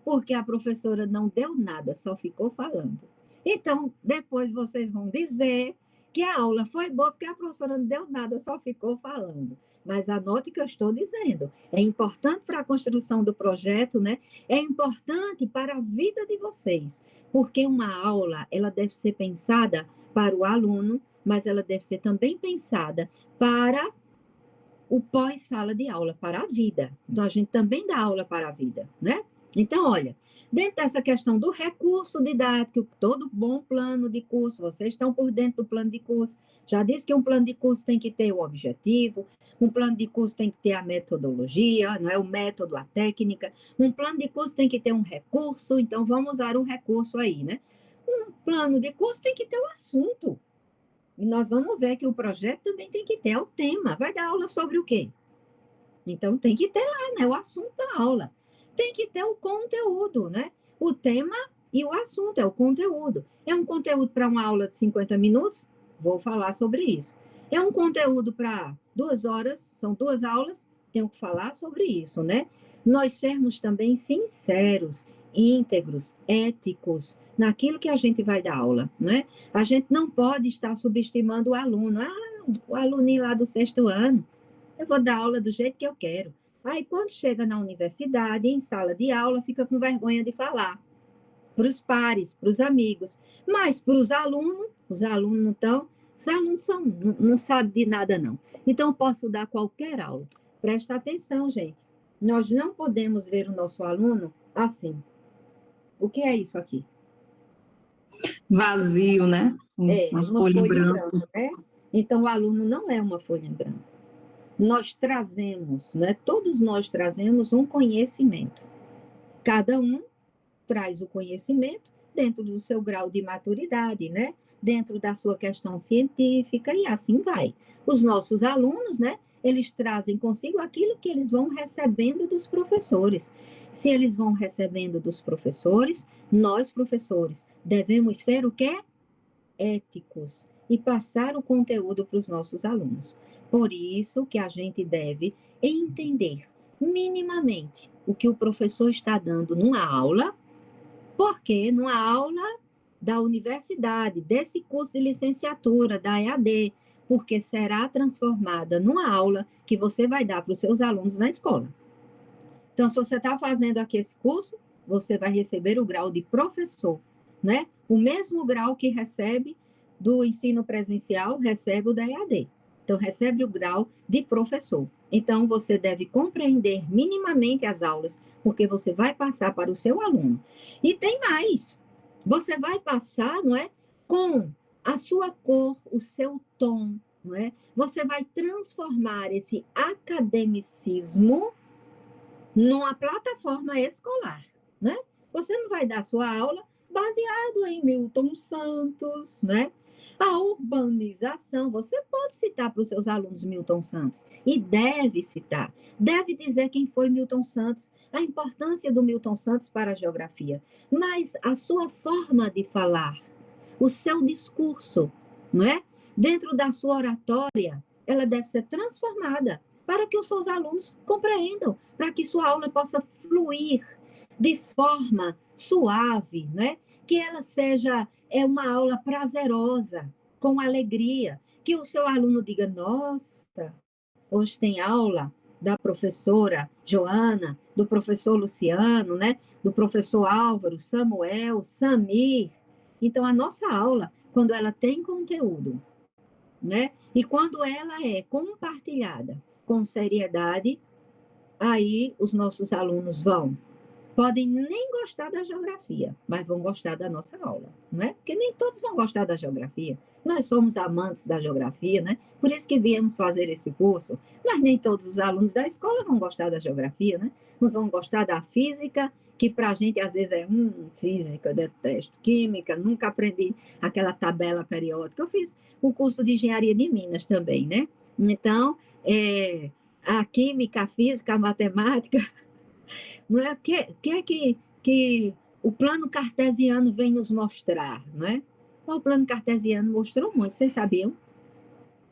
Speaker 2: porque a professora não deu nada, só ficou falando. Então, depois vocês vão dizer que a aula foi boa porque a professora não deu nada, só ficou falando. Mas anote o que eu estou dizendo. É importante para a construção do projeto, né? É importante para a vida de vocês, porque uma aula, ela deve ser pensada para o aluno, mas ela deve ser também pensada para o pós-sala de aula, para a vida. Então, a gente também dá aula para a vida, né? Então, olha, dentro dessa questão do recurso didático, todo bom plano de curso, vocês estão por dentro do plano de curso, já disse que um plano de curso tem que ter o objetivo, um plano de curso tem que ter a metodologia, não é o método, a técnica, um plano de curso tem que ter um recurso, então vamos usar o recurso aí, né? Um plano de curso tem que ter o assunto, e nós vamos ver que o projeto também tem que ter o tema, vai dar aula sobre o quê? Então tem que ter lá, né, o assunto da aula. Tem que ter o conteúdo, né? O tema e o assunto é o conteúdo. É um conteúdo para uma aula de 50 minutos? Vou falar sobre isso. É um conteúdo para 2 horas, são 2 aulas, tenho que falar sobre isso, né? Nós sermos também sinceros, íntegros, éticos, naquilo que a gente vai dar aula, né? A gente não pode estar subestimando o aluno. O aluninho lá do 6º ano, eu vou dar aula do jeito que eu quero. Aí, quando chega na universidade, em sala de aula, fica com vergonha de falar para os pares, para os amigos. Mas para os alunos não estão, os alunos não sabem de nada, não. Então, posso dar qualquer aula. Presta atenção, gente. Nós não podemos ver o nosso aluno assim. O que é isso aqui?
Speaker 7: Vazio, né?
Speaker 2: Uma folha em branco, né? Então, o aluno não é uma folha em branco. Nós trazemos, né? Todos nós trazemos um conhecimento. Cada um traz o conhecimento dentro do seu grau de maturidade, né? Dentro da sua questão científica e assim vai. Os nossos alunos, né? Eles trazem consigo aquilo que eles vão recebendo dos professores. Se eles vão recebendo dos professores, nós, professores, devemos ser o quê? Éticos e passar o conteúdo para os nossos alunos. Por isso que a gente deve entender minimamente o que o professor está dando numa aula, porque numa aula da universidade, desse curso de licenciatura, da EAD, porque será transformada numa aula que você vai dar para os seus alunos na escola. Então, se você está fazendo aqui esse curso, você vai receber o grau de professor, né? O mesmo grau que recebe do ensino presencial, recebe o da EAD. Então, recebe o grau de professor. Então, você deve compreender minimamente as aulas, porque você vai passar para o seu aluno. E tem mais. Você vai passar, não é? Com a sua cor, o seu tom, não é? Você vai transformar esse academicismo numa plataforma escolar, né? Você não vai dar sua aula baseado em Milton Santos, né? A urbanização, você pode citar para os seus alunos Milton Santos, e deve citar, deve dizer quem foi Milton Santos, a importância do Milton Santos para a geografia, mas a sua forma de falar, o seu discurso, não é? Dentro da sua oratória, ela deve ser transformada para que os seus alunos compreendam, para que sua aula possa fluir de forma suave, né? Que ela seja uma aula prazerosa, com alegria, que o seu aluno diga, nossa, hoje tem aula da professora Joana, do professor Luciano, né? Do professor Álvaro, Samuel, Samir. Então, a nossa aula, quando ela tem conteúdo, né? E quando ela é compartilhada com seriedade, aí os nossos alunos podem nem gostar da geografia, mas vão gostar da nossa aula, não é? Porque nem todos vão gostar da geografia. Nós somos amantes da geografia, né? Por isso que viemos fazer esse curso, mas nem todos os alunos da escola vão gostar da geografia, né? Uns vão gostar da física que para a gente às vezes é física, detesto, química, nunca aprendi aquela tabela periódica. Eu fiz o curso de engenharia de Minas também, né? Então, a química, a física, a matemática, não é? Que o plano cartesiano vem nos mostrar, não é? O plano cartesiano mostrou muito, vocês sabiam?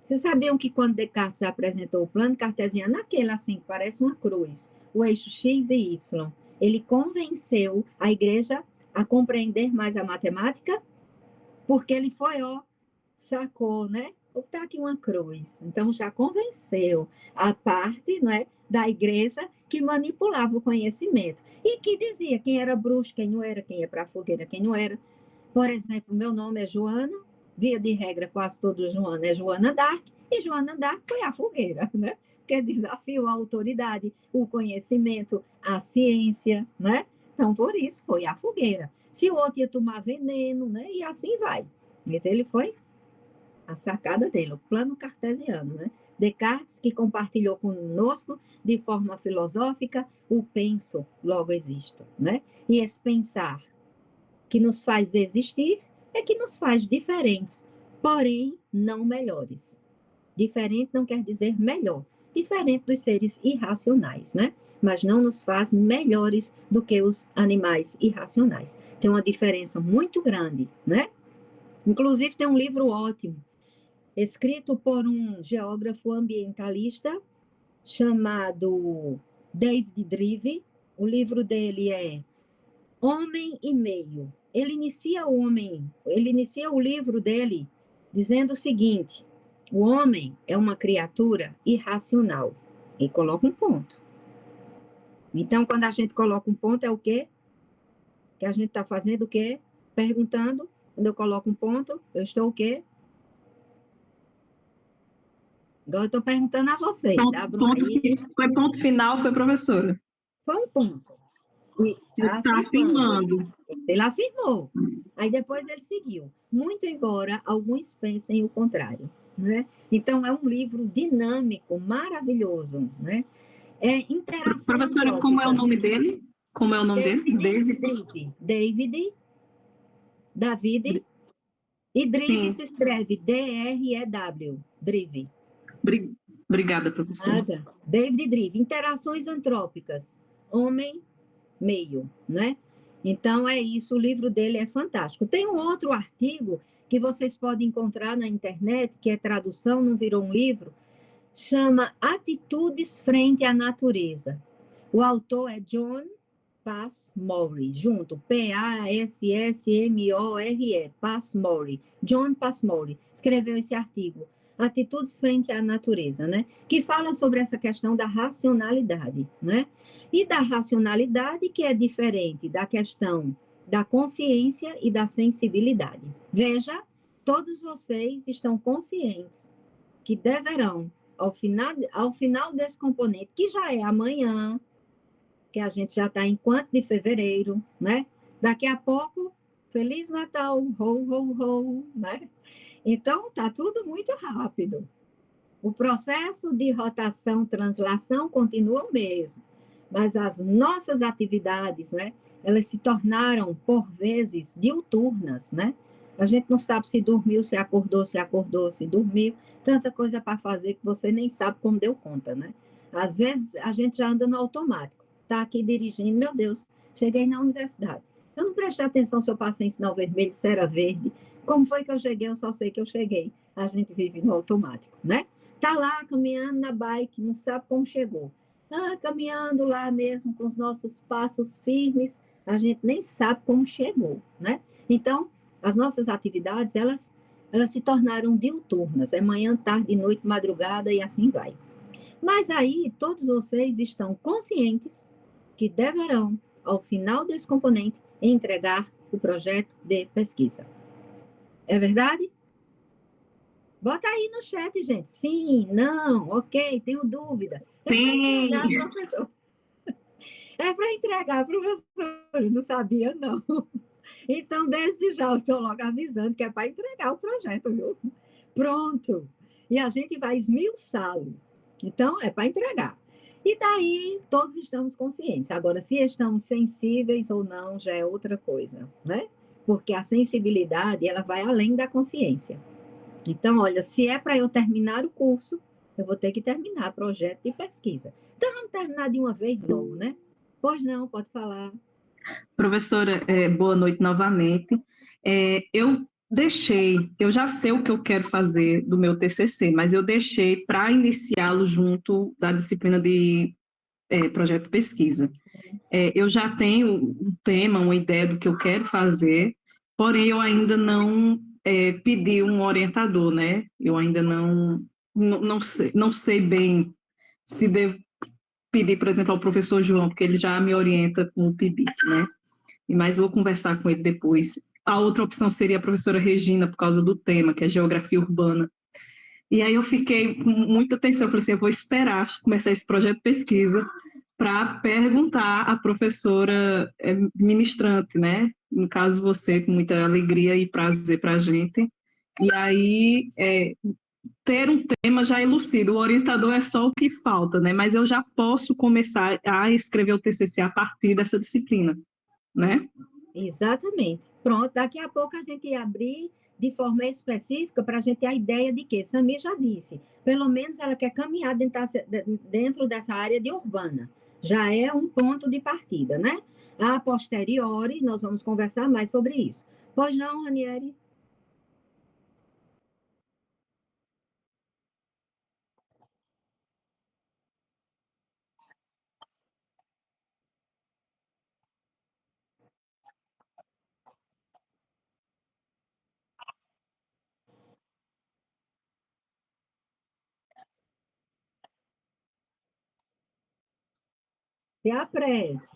Speaker 2: Vocês sabiam que quando Descartes apresentou o plano cartesiano, aquele assim, que parece uma cruz, o eixo X e Y, ele convenceu a igreja a compreender mais a matemática, porque ele foi, sacou, né? Está aqui uma cruz. Então, já convenceu a parte, não é, da igreja que manipulava o conhecimento e que dizia quem era bruxo, quem não era, quem ia para a fogueira, quem não era. Por exemplo, meu nome é Joana, via de regra, quase todo Joana é Joana d'Arc, e Joana d'Arc foi à fogueira, né? Porque desafiou a autoridade, o conhecimento, a ciência, né? Então, por isso, foi à fogueira. Se o outro ia tomar veneno, né? E assim vai. Mas ele foi a sacada dele, o plano cartesiano, né? Descartes, que compartilhou conosco de forma filosófica o penso, logo existo, né? E esse pensar que nos faz existir é que nos faz diferentes, porém não melhores. Diferente não quer dizer melhor, diferente dos seres irracionais, né? Mas não nos faz melhores do que os animais irracionais. Tem uma diferença muito grande, né? Inclusive tem um livro ótimo, escrito por um geógrafo ambientalista chamado David Drive. O livro dele é Homem e Meio. Ele inicia o livro dele dizendo o seguinte: o homem é uma criatura irracional. E coloca um ponto. Então, quando a gente coloca um ponto, é o quê? Que a gente está fazendo o quê? Perguntando. Quando eu coloco um ponto, eu estou o quê? Agora eu estou perguntando a vocês.
Speaker 7: Foi ponto final, foi professora.
Speaker 2: Foi um ponto.
Speaker 7: Está afirmando.
Speaker 2: Ele afirmou. Aí depois ele seguiu. Muito embora alguns pensem o contrário, né? Então, é um livro dinâmico, maravilhoso, né? É interação.
Speaker 7: Professora, como é o nome dele? Como é o nome dele?
Speaker 2: David. E Drive se escreve D-R-E-W. Drive.
Speaker 7: Obrigada, professora.
Speaker 2: Nada. David Drive. Interações antrópicas. Homem, meio, né? Então, é isso. O livro dele é fantástico. Tem um outro artigo que vocês podem encontrar na internet, que é tradução, não virou um livro, chama Atitudes Frente à Natureza. O autor é John Passmore, junto, P-A-S-S-M-O-R-E, Passmore. John Passmore escreveu esse artigo, Atitudes Frente à Natureza, né? Que fala sobre essa questão da racionalidade, né? E da racionalidade que é diferente da questão da consciência e da sensibilidade. Veja, todos vocês estão conscientes que deverão, ao final desse componente, que já é amanhã, que a gente já está em quanto de fevereiro, né? Daqui a pouco, Feliz Natal, ho, ho, ho, né? Então, está tudo muito rápido. O processo de rotação, translação continua o mesmo, mas as nossas atividades, né? Elas se tornaram, por vezes, diuturnas, né? A gente não sabe se dormiu, se acordou, se dormiu. Tanta coisa para fazer que você nem sabe como deu conta, né? Às vezes, a gente já anda no automático. Está aqui dirigindo, meu Deus, cheguei na universidade. Eu não prestei atenção se eu passei em sinal vermelho, se era verde. Como foi que eu cheguei? Eu só sei que eu cheguei. A gente vive no automático, né? Está lá caminhando na bike, não sabe como chegou. Caminhando lá mesmo com os nossos passos firmes, a gente nem sabe como chegou, né? Então, as nossas atividades, elas se tornaram diuturnas, é manhã, tarde, noite, madrugada e assim vai. Mas aí, todos vocês estão conscientes que deverão, ao final desse componente, entregar o projeto de pesquisa. É verdade? Bota aí no chat, gente. Sim, não, ok, tenho dúvida.
Speaker 7: Sim.
Speaker 2: É para entregar, professor. Não sabia, não. Então, desde já, eu estou logo avisando que é para entregar o projeto, viu? Pronto. E a gente vai esmiuçá-lo. Então, é para entregar. E daí todos estamos conscientes. Agora, se estamos sensíveis ou não, já é outra coisa, né? Porque a sensibilidade, ela vai além da consciência. Então, olha, se é para eu terminar o curso, eu vou ter que terminar projeto de pesquisa. Então, vamos terminar de uma vez logo, né? Pois não, pode falar.
Speaker 7: Professora, boa noite novamente. Eu já sei o que eu quero fazer do meu TCC, mas eu deixei para iniciá-lo junto da disciplina de projeto de pesquisa. Eu já tenho um tema, uma ideia do que eu quero fazer, porém eu ainda não pedi um orientador, né? Eu ainda não sei bem se devo pedir, por exemplo, ao professor João, porque ele já me orienta com o PIBIC, né? Mas vou conversar com ele depois. A outra opção seria a professora Regina, por causa do tema, que é geografia urbana. E aí eu fiquei com muita atenção, eu falei assim, eu vou esperar começar esse projeto de pesquisa para perguntar à professora ministrante, né? No caso, você, com muita alegria e prazer para a gente. E aí, ter um tema já elucida, o orientador é só o que falta, né? Mas eu já posso começar a escrever o TCC a partir dessa disciplina, né?
Speaker 2: Exatamente. Pronto, daqui a pouco a gente ia abrir de forma específica para a gente ter a ideia de que Sami já disse, pelo menos ela quer caminhar dentro dessa área de urbana. Já é um ponto de partida, né? A posteriori, nós vamos conversar mais sobre isso. Pois não, Ranieri? Se apresse.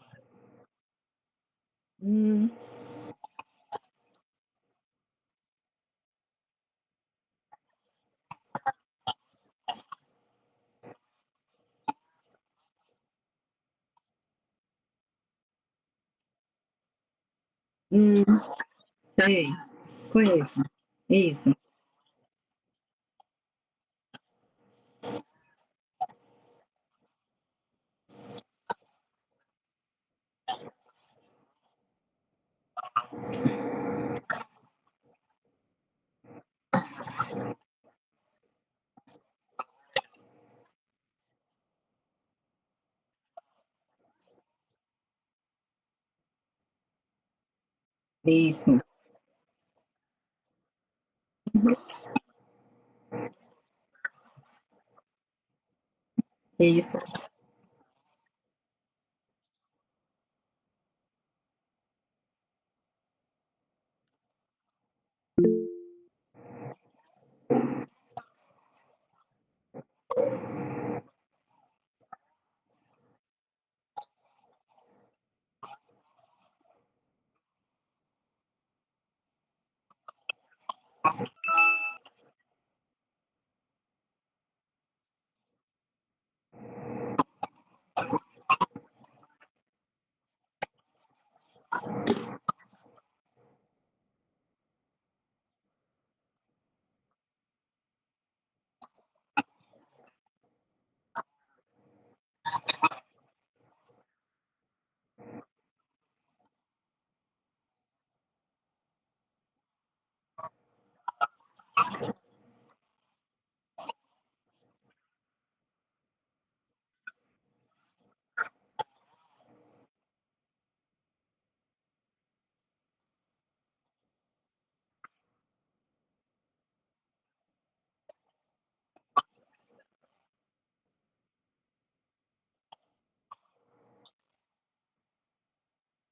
Speaker 2: Sei, conheço. Isso. Isso. Isso.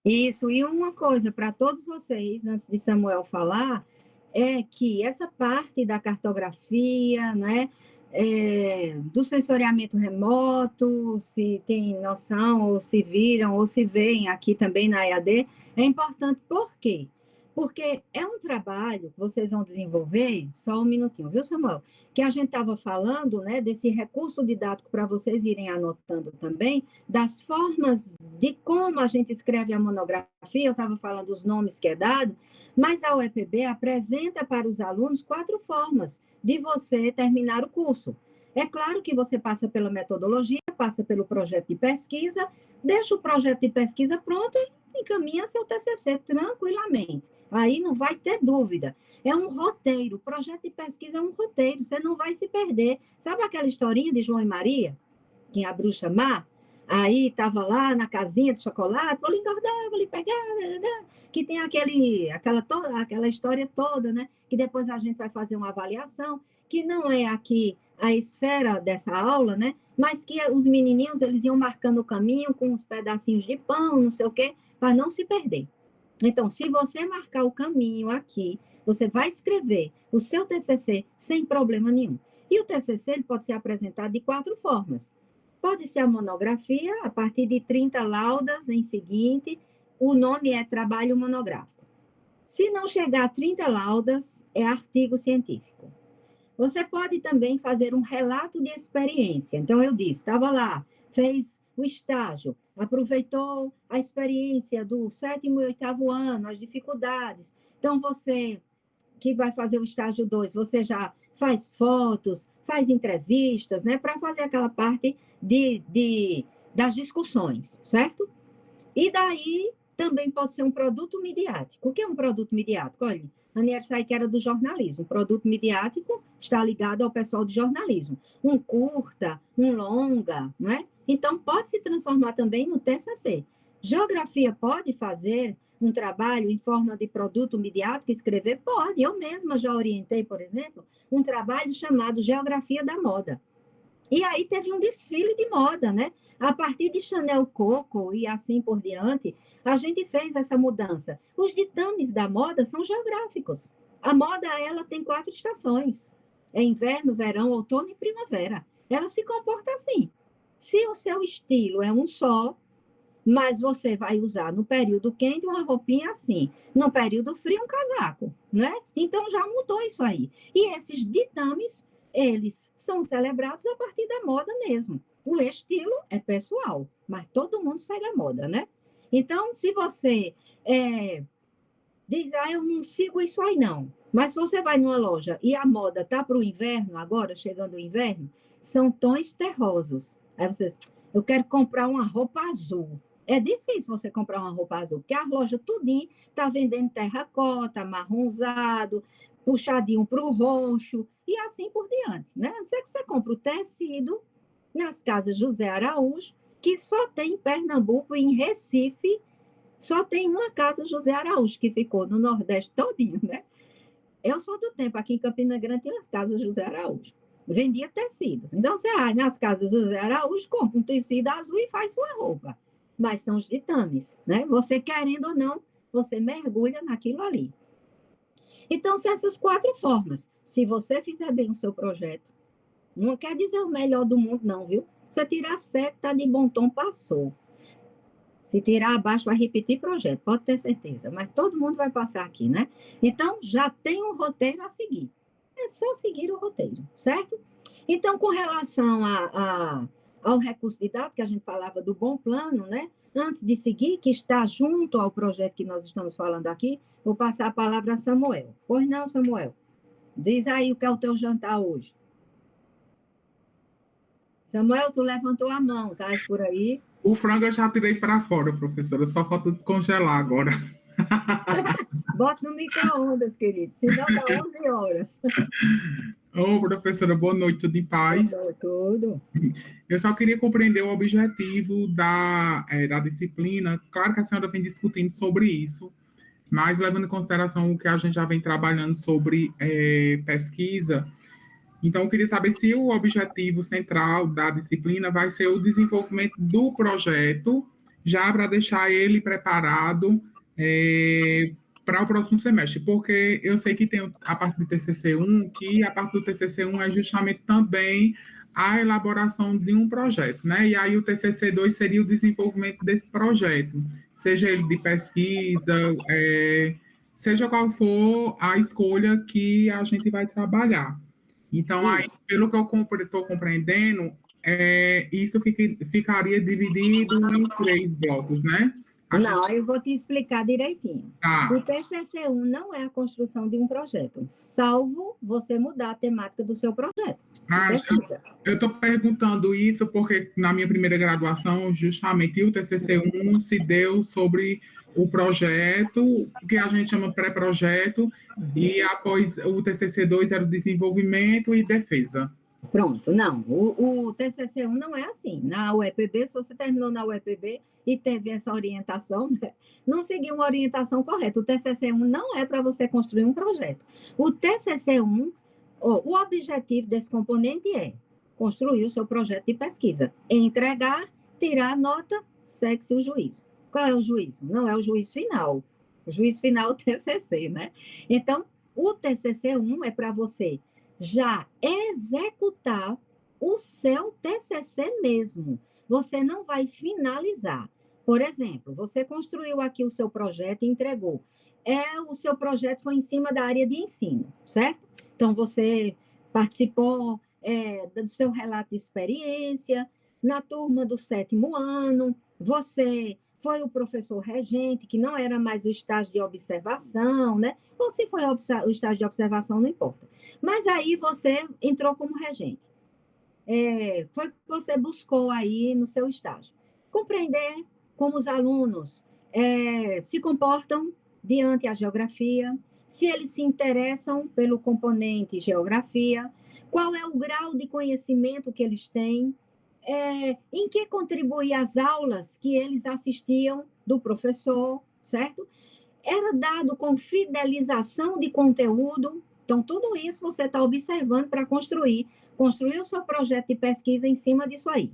Speaker 2: Isso, e uma coisa para todos vocês, antes de Samuel falar, é que essa parte da cartografia, né, do sensoriamento remoto, se tem noção, ou se viram, ou se veem aqui também na EAD, é importante. Por quê? Porque é um trabalho que vocês vão desenvolver, só um minutinho, viu, Samuel? Que a gente estava falando, né, desse recurso didático para vocês irem anotando também, das formas de como a gente escreve a monografia, eu estava falando dos nomes que é dado, mas a UEPB apresenta para os alunos 4 formas de você terminar o curso. É claro que você passa pela metodologia, passa pelo projeto de pesquisa, deixa o projeto de pesquisa pronto e encaminha seu TCC tranquilamente. Aí não vai ter dúvida. É um roteiro, o projeto de pesquisa é um roteiro, você não vai se perder. Sabe aquela historinha de João e Maria, que a bruxa má? Aí estava lá na casinha de chocolate, vou lhe engordar, vou lhe pegar, que tem aquela história toda, né? Que depois a gente vai fazer uma avaliação, que não é aqui a esfera dessa aula, né? Mas que os menininhos, eles iam marcando o caminho com uns pedacinhos de pão, não sei o quê, para não se perder. Então, se você marcar o caminho aqui, você vai escrever o seu TCC sem problema nenhum. E o TCC ele pode ser apresentado de 4 formas. Pode ser a monografia, a partir de 30 laudas em seguinte, o nome é trabalho monográfico. Se não chegar a 30 laudas, é artigo científico. Você pode também fazer um relato de experiência. Então, eu disse, estava lá, fez o estágio, aproveitou a experiência do 7º e 8º ano, as dificuldades. Então, você que vai fazer o estágio 2, você já faz fotos, faz entrevistas, né, para fazer aquela parte das discussões, certo? E daí também pode ser um produto midiático. O que é um produto midiático? Olha, a Aniele sai que era do jornalismo. O produto midiático está ligado ao pessoal de jornalismo. Um curta, um longa, não é? Então, pode se transformar também no TCC. Geografia pode fazer um trabalho em forma de produto midiático, escrever? Pode. Eu mesma já orientei, por exemplo, um trabalho chamado Geografia da Moda. E aí teve um desfile de moda, né? A partir de Chanel Coco e assim por diante, a gente fez essa mudança. Os ditames da moda são geográficos. A moda, ela tem 4 estações. É inverno, verão, outono e primavera. Ela se comporta assim. Se o seu estilo é um só, mas você vai usar no período quente uma roupinha assim, no período frio um casaco, né? Então já mudou isso aí. E esses ditames, eles são celebrados a partir da moda mesmo. O estilo é pessoal, mas todo mundo segue a moda, né? Então, se você diz, eu não sigo isso aí não, mas se você vai numa loja e a moda tá para o inverno, agora chegando o inverno, são tons terrosos. Aí você, eu quero comprar uma roupa azul. É difícil você comprar uma roupa azul, porque a loja tudinho está vendendo terracota, marronzado, puxadinho para o roxo, e assim por diante, né? A não ser que você compre o tecido nas casas José Araújo, que só tem em Pernambuco e em Recife, só tem uma casa José Araújo, que ficou no Nordeste todinho, né? Eu sou do tempo, aqui em Campina Grande tinha uma casa José Araújo, vendia tecidos. Então, você vai nas casas José Araújo, compra um tecido azul e faz sua roupa. Mas são os ditames, né? Você querendo ou não, você mergulha naquilo ali. Então, são essas 4 formas. Se você fizer bem o seu projeto, não quer dizer o melhor do mundo, não, viu? Se tirar 7, tá de bom tom, passou. Se tirar abaixo, vai repetir projeto, pode ter certeza. Mas todo mundo vai passar aqui, né? Então, já tem um roteiro a seguir. É só seguir o roteiro, certo? Então, com relação ao recurso didático, que a gente falava do bom plano, né? Antes de seguir, que está junto ao projeto que nós estamos falando aqui, vou passar a palavra a Samuel. Pois não, Samuel? Diz aí o que é o teu jantar hoje. Samuel, tu levantou a mão, tá por aí?
Speaker 6: O frango eu já tirei para fora, professora, só falta descongelar agora.
Speaker 2: Bota no micro-ondas, querido, senão dá 11 horas.
Speaker 6: Ô, professora, boa noite, tudo em paz?
Speaker 2: Boa noite, tudo.
Speaker 6: Eu só queria compreender o objetivo da disciplina. Claro que a senhora vem discutindo sobre isso, mas levando em consideração o que a gente já vem trabalhando sobre pesquisa, então eu queria saber se o objetivo central da disciplina vai ser o desenvolvimento do projeto, já para deixar ele preparado para o próximo semestre, porque eu sei que tem a parte do TCC1, que a parte do TCC1 é justamente também a elaboração de um projeto, né? E aí o TCC2 seria o desenvolvimento desse projeto, seja ele de pesquisa, seja qual for a escolha que a gente vai trabalhar. Então, aí, pelo que eu estou compreendendo, isso ficaria dividido em 3 blocos, né?
Speaker 2: Não, eu vou te explicar direitinho.
Speaker 6: Tá.
Speaker 2: O TCC1 não é a construção de um projeto, salvo você mudar a temática do seu projeto.
Speaker 6: Mas eu estou perguntando isso porque na minha primeira graduação, justamente, o TCC1 se deu sobre o projeto, que a gente chama pré-projeto, e após o TCC2 era o desenvolvimento e defesa.
Speaker 2: Pronto, não. O TCC1 não é assim. Na UEPB, se você terminou na UEPB e teve essa orientação, não seguiu uma orientação correta. O TCC1 não é para você construir um projeto. O TCC1, o objetivo desse componente é construir o seu projeto de pesquisa, entregar, tirar a nota, segue-se o juízo. Qual é o juízo? Não é o juízo final. O juízo final é o TCC, né? Então, o TCC1 é para você já executar o seu TCC mesmo. Você não vai finalizar. Por exemplo, você construiu aqui o seu projeto e entregou. O seu projeto foi em cima da área de ensino, certo? Então, você participou do seu relato de experiência, na turma do 7º ano, você foi o professor regente, que não era mais o estágio de observação, né? Ou se foi o estágio de observação, não importa. Mas aí você entrou como regente. Foi o que você buscou aí no seu estágio. Compreender como os alunos se comportam diante a geografia, se eles se interessam pelo componente geografia, qual é o grau de conhecimento que eles têm, em que contribui as aulas que eles assistiam do professor, certo? Era dado com fidelização de conteúdo. Então, tudo isso você está observando para construir o seu projeto de pesquisa em cima disso aí.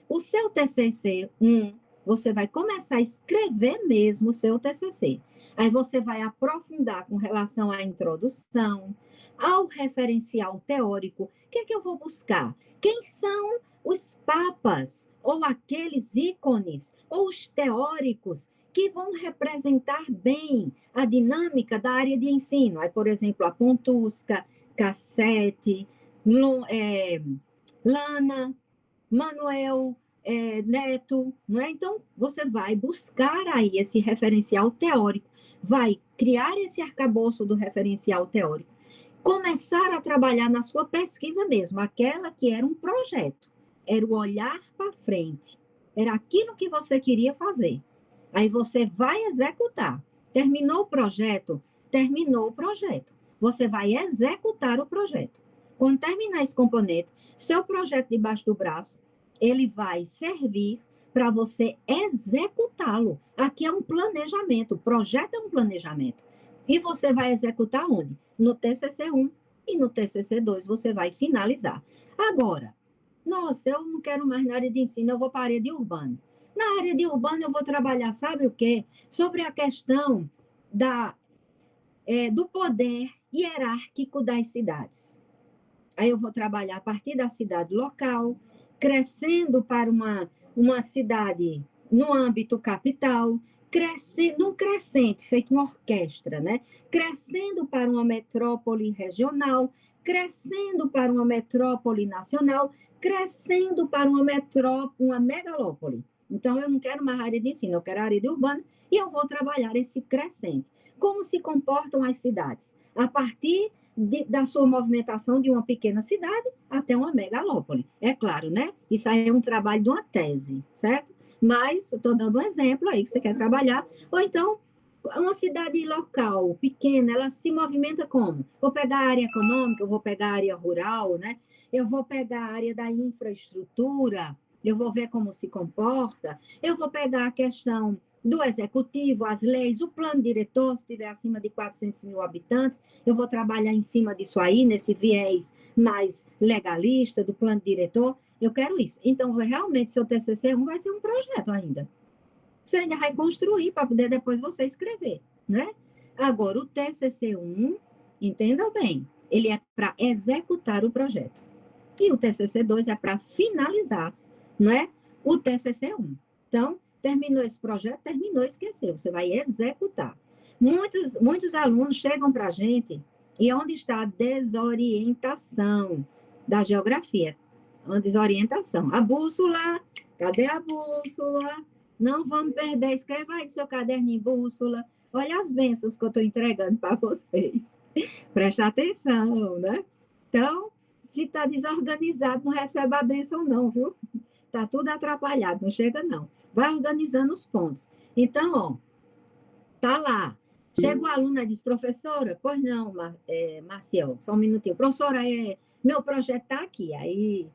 Speaker 2: O seu TCC1, você vai começar a escrever mesmo o seu TCC. Aí você vai aprofundar com relação à introdução, ao referencial teórico. O que é que eu vou buscar? Quem são os papas, ou aqueles ícones, ou os teóricos que vão representar bem a dinâmica da área de ensino? Aí, por exemplo, a Pontusca, Cassete, Lana, Manuel Neto, não é? Então, você vai buscar aí esse referencial teórico, vai criar esse arcabouço do referencial teórico, começar a trabalhar na sua pesquisa mesmo, aquela que era um projeto, era o olhar para frente, era aquilo que você queria fazer. Aí você vai executar. Terminou o projeto? Terminou o projeto. Você vai executar o projeto. Quando terminar esse componente, seu projeto debaixo do braço, ele vai servir para você executá-lo. Aqui é um planejamento, o projeto é um planejamento. E você vai executar onde? No TCC1 e no TCC2 você vai finalizar. Agora, nossa, eu não quero mais na área de ensino, eu vou para a área de urbano. Na área de urbano eu vou trabalhar, sabe o quê? Sobre a questão do poder hierárquico das cidades. Aí eu vou trabalhar a partir da cidade local, crescendo para uma cidade no âmbito capital, num crescente, feito uma orquestra, né? Crescendo para uma metrópole regional, crescendo para uma metrópole nacional, crescendo para uma megalópole. Então, eu não quero mais área de ensino, eu quero área de urbano, e eu vou trabalhar esse crescente. Como se comportam as cidades? A partir da sua movimentação de uma pequena cidade até uma megalópole. É claro, né? Isso aí é um trabalho de uma tese, certo? Mas, eu estou dando um exemplo aí que você quer trabalhar. Ou então, uma cidade local, pequena, ela se movimenta como? Vou pegar a área econômica, eu vou pegar a área rural, né? Eu vou pegar a área da infraestrutura, eu vou ver como se comporta, eu vou pegar a questão do executivo, as leis, o plano diretor, se tiver acima de 400 mil habitantes, eu vou trabalhar em cima disso aí, nesse viés mais legalista do plano diretor, eu quero isso. Então, realmente, seu TCC1 vai ser um projeto ainda. Você ainda vai construir para poder depois você escrever, né? Agora, o TCC1, entenda bem, ele é para executar o projeto. E o TCC2 é para finalizar, né? O TCC1. Então, terminou esse projeto, terminou, esqueceu. Você vai executar. Muitos alunos chegam para a gente e onde está a desorientação da geografia? A desorientação. A bússola, cadê a bússola? Não vamos perder, escreva aí no seu caderninho bússola. Olha as bênçãos que eu estou entregando para vocês. Presta atenção, né? Então, se está desorganizado, não recebe a bênção não, viu? Está tudo atrapalhado, não chega não. Vai organizando os pontos. Então, ó, tá lá. Chega o aluno e diz, professora, pois não, Marcial, só um minutinho. Professora, meu projeto está aqui, aí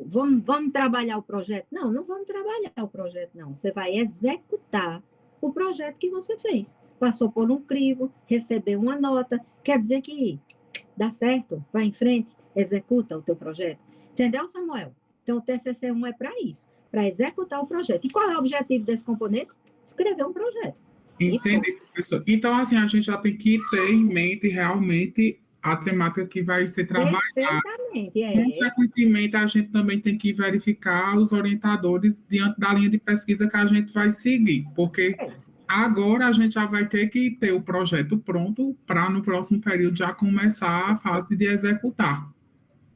Speaker 2: vamos trabalhar o projeto? Não, não vamos trabalhar o projeto, não. Você vai executar o projeto que você fez. Passou por um crivo, recebeu uma nota, quer dizer que dá certo, vai em frente, executa o teu projeto. Entendeu, Samuel? Então, o TCC1 é para isso, para executar o projeto. E qual é o objetivo desse componente? Escrever um projeto.
Speaker 6: Entendi, professor. Então, assim, a gente já tem que ter em mente realmente a temática que vai ser trabalhada.
Speaker 2: Perfeitamente,
Speaker 6: Consequentemente, a gente também tem que verificar os orientadores diante da linha de pesquisa que a gente vai seguir, porque agora a gente já vai ter que ter o projeto pronto para, no próximo período, já começar a fase de executar.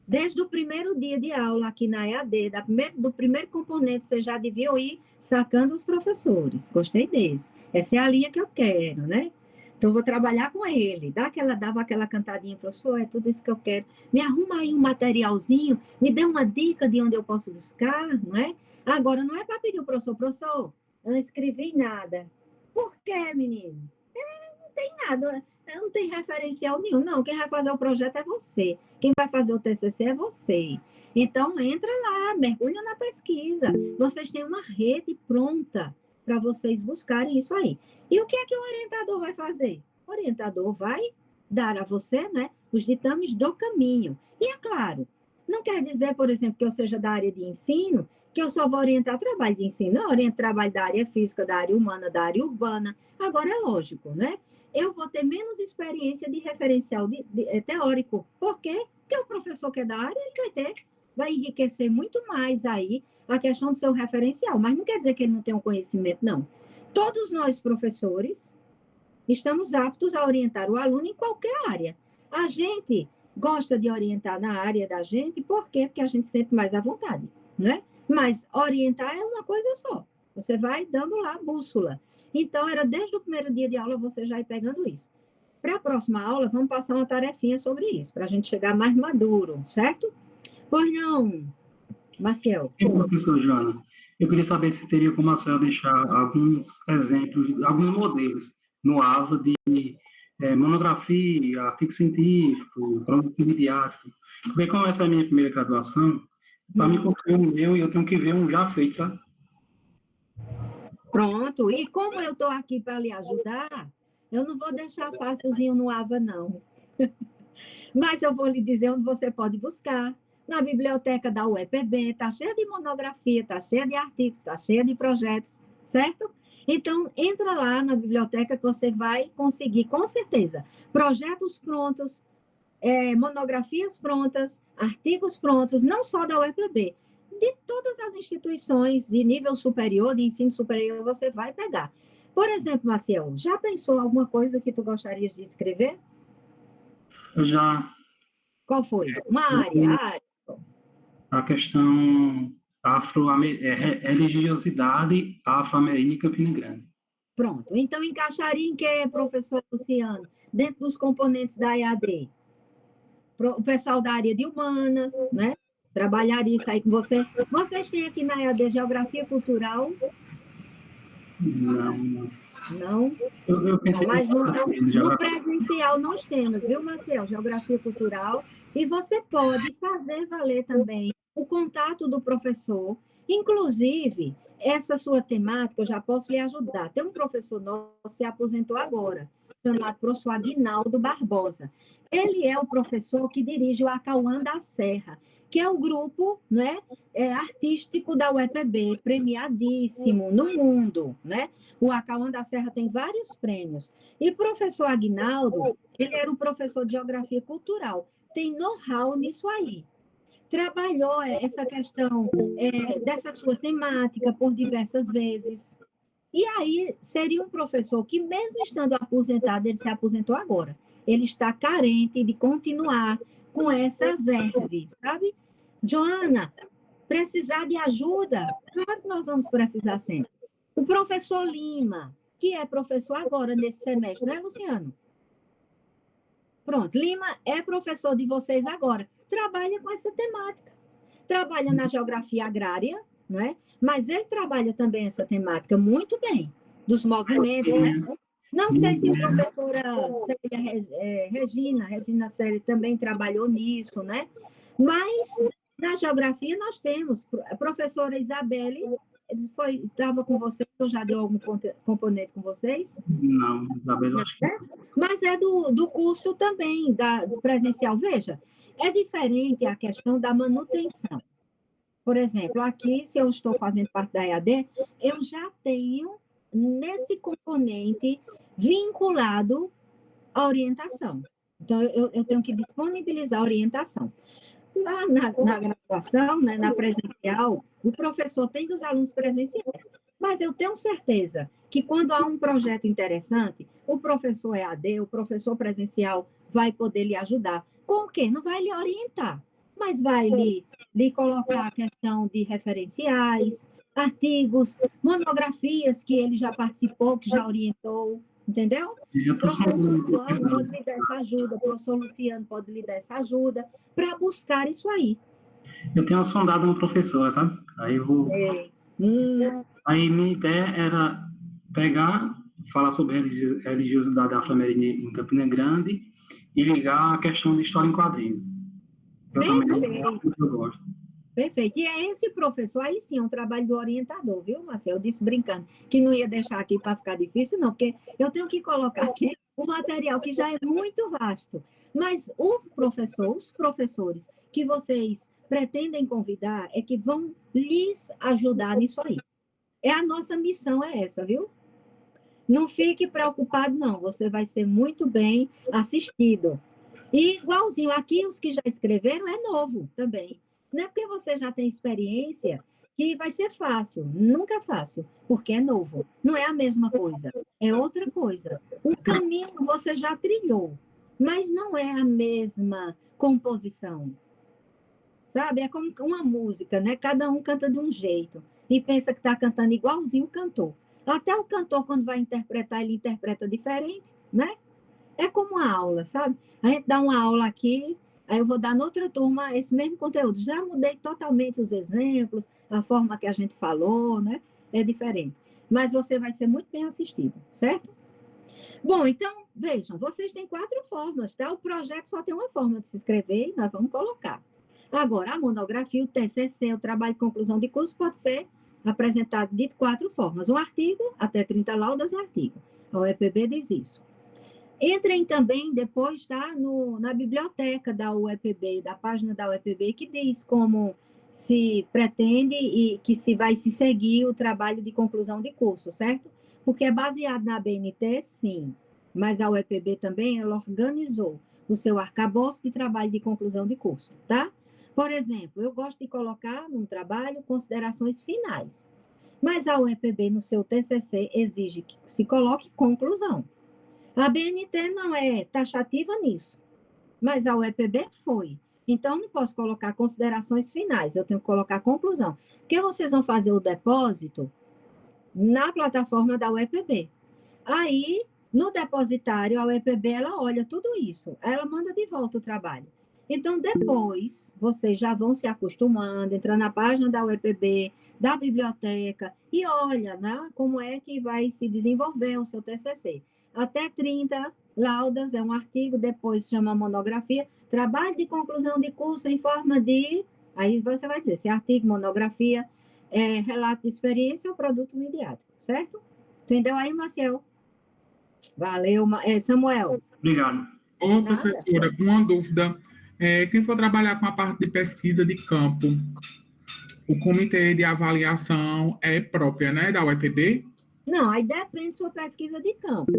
Speaker 2: Desde o primeiro dia de aula aqui na EAD, do primeiro componente, você já devia ir sacando os professores. Gostei desse. Essa é a linha que eu quero, né? Então, vou trabalhar com ele. Dava aquela cantadinha, professor, é tudo isso que eu quero. Me arruma aí um materialzinho, me dê uma dica de onde eu posso buscar, não é? Agora, não é para pedir o professor, eu não escrevi nada. Por quê, menino? Não tem nada, não tem referencial nenhum. Não, quem vai fazer o projeto é você. Quem vai fazer o TCC é você. Então, entra lá, mergulha na pesquisa. Vocês têm uma rede pronta para vocês buscarem isso aí. E o que é que o orientador vai fazer? O orientador vai dar a você, né, os ditames do caminho. E é claro, não quer dizer, por exemplo, que eu seja da área de ensino, que eu só vou orientar trabalho de ensino. Não, oriento trabalho da área física, da área humana, da área urbana. Agora, é lógico, né? Eu vou ter menos experiência de referencial teórico. Por quê? Porque o professor que é da área, ele vai enriquecer muito mais aí a questão do seu referencial. Mas não quer dizer que ele não tem um conhecimento, não. Todos nós, professores, estamos aptos a orientar o aluno em qualquer área. A gente gosta de orientar na área da gente, por quê? Porque a gente sente mais à vontade, né? Mas orientar é uma coisa só. Você vai dando lá a bússola. Então, era desde o primeiro dia de aula você já ir pegando isso. Para a próxima aula, vamos passar uma tarefinha sobre isso, para a gente chegar mais maduro, certo? Pois não, Marcial.
Speaker 8: Professor Joana, eu queria saber se teria como a senhora deixar alguns exemplos, alguns modelos no AVA de monografia, artigo científico, produtivo didático. Porque como essa é a minha primeira graduação, para me concluir o meu, eu tenho que ver um já feito, sabe?
Speaker 2: Pronto. E como eu estou aqui para lhe ajudar, eu não vou deixar fácilzinho no AVA, não. Mas eu vou lhe dizer onde você pode buscar. Na biblioteca da UEPB, está cheia de monografia, está cheia de artigos, está cheia de projetos, certo? Então, entra lá na biblioteca que você vai conseguir, com certeza, projetos prontos, monografias prontas, artigos prontos, não só da UEPB, de todas as instituições de nível superior, de ensino superior, você vai pegar. Por exemplo, Marcelo, já pensou alguma coisa que tu gostarias de escrever?
Speaker 8: Eu já.
Speaker 2: Qual foi? Uma área.
Speaker 8: A questão religiosidade afro-ameríndia em Campina Grande.
Speaker 2: Pronto. Então, encaixaria em que, professor Luciano? Dentro dos componentes da EAD? O pessoal da área de humanas, né? Trabalhar isso aí com você. Vocês têm aqui na EAD Geografia Cultural?
Speaker 8: Não.
Speaker 2: Não?
Speaker 8: Eu pensei
Speaker 2: mas no presencial nós temos, viu, Marcelo? Geografia Cultural. E você pode fazer valer também o contato do professor. Inclusive, essa sua temática, eu já posso lhe ajudar. Tem um professor nosso que se aposentou agora, chamado professor Aguinaldo Barbosa. Ele é o professor que dirige o Acauã da Serra, que é o grupo, né, artístico da UEPB, premiadíssimo no mundo, né? O Acauã da Serra tem vários prêmios. E o professor Aguinaldo, ele era o professor de Geografia Cultural, tem know-how nisso aí. Trabalhou essa questão dessa sua temática por diversas vezes. E aí, seria um professor que, mesmo estando aposentado, ele se aposentou agora. Ele está carente de continuar com essa verve, sabe? Joana, precisar de ajuda? Claro que nós vamos precisar sempre. O O professor Lima, que é professor agora nesse semestre, né, Luciano? Pronto, Lima é professor de vocês agora. Trabalha com essa temática. Trabalha na geografia agrária, não é? Mas ele trabalha também essa temática muito bem, dos movimentos, né? Não sei se a professora Regina Célia também trabalhou nisso, né? Mas na geografia nós temos a professora Isabelle, estava com vocês, ou já deu algum componente com vocês?
Speaker 8: Não, Isabela, acho que
Speaker 2: Mas é do curso também, do presencial. Veja, é diferente a questão da manutenção. Por exemplo, aqui, se eu estou fazendo parte da EAD, eu já tenho nesse componente vinculado à orientação. Então, eu tenho que disponibilizar a orientação. Lá na graduação, né, na presencial, o professor tem dos alunos presenciais. Mas eu tenho certeza que quando há um projeto interessante, o professor EAD, o professor presencial, vai poder lhe ajudar. Com o quê? Não vai lhe orientar, mas vai lhe colocar a questão de referenciais, artigos, monografias que ele já participou, que já orientou, entendeu? O professor João pode lhe dar essa ajuda, o professor Luciano pode lhe dar essa ajuda para buscar isso aí.
Speaker 8: eu tenho sondado uma professora, sabe? Aí eu vou... Aí minha ideia era pegar, falar sobre religiosidade afro-americana em Campina Grande e ligar a questão de história em quadrinhos. Eu gosto.
Speaker 2: Perfeito. E é esse professor, aí sim, é um trabalho do orientador, viu, Marcelo? Eu disse brincando que não ia deixar aqui para ficar difícil, não, porque eu tenho que colocar aqui um material que já é muito vasto. Mas os professores que vocês pretendem convidar é que vão lhes ajudar nisso aí. A nossa missão é essa, viu? Não fique preocupado, não. Você vai ser muito bem assistido. E igualzinho aqui, os que já escreveram, é novo também. Não é porque você já tem experiência que vai ser fácil. Nunca é fácil, porque é novo. Não é a mesma coisa, é outra coisa. O caminho você já trilhou, mas não é a mesma composição. Sabe? É como uma música, né? Cada um canta de um jeito e pensa que está cantando igualzinho o cantor. Até o cantor, quando vai interpretar, ele interpreta diferente, né? É como uma aula, sabe? A gente dá uma aula aqui, aí eu vou dar noutra turma esse mesmo conteúdo. Já mudei totalmente os exemplos, a forma que a gente falou, né? É diferente. Mas você vai ser muito bem assistido, certo? Bom, então, vejam, vocês têm 4 formas, tá? O projeto só tem uma forma de se inscrever e nós vamos colocar. Agora, a monografia, o TCC, o trabalho de conclusão de curso, pode ser apresentado de 4 formas. Um artigo, até 30 laudas em artigo. A UEPB diz isso. Entrem também depois, tá, na biblioteca da UEPB, da página da UEPB, que diz como se pretende e que se vai se seguir o trabalho de conclusão de curso, certo? Porque é baseado na ABNT, sim, mas a UEPB também, ela organizou o seu arcabouço de trabalho de conclusão de curso, tá? Por exemplo, eu gosto de colocar num trabalho considerações finais, mas a UEPB, no seu TCC, exige que se coloque conclusão. A BNT não é taxativa nisso, mas a UEPB foi. Então, não posso colocar considerações finais, eu tenho que colocar conclusão. Porque vocês vão fazer o depósito na plataforma da UEPB. Aí, no depositário, a UEPB, ela olha tudo isso, ela manda de volta o trabalho. Então, depois, vocês já vão se acostumando, entrando na página da UEPB, da biblioteca, e olha, né, como é que vai se desenvolver o seu TCC. Até 30 laudas, é um artigo, depois chama monografia, trabalho de conclusão de curso em forma de... Aí você vai dizer se é artigo, monografia, relato de experiência ou produto midiático, certo? Entendeu aí, Marcel? Valeu, Samuel.
Speaker 8: Obrigado.
Speaker 6: Ô, professora, uma dúvida. Quem for trabalhar com a parte de pesquisa de campo, o comitê de avaliação é própria, né, da UEPB?
Speaker 2: Não, aí depende da sua pesquisa de campo.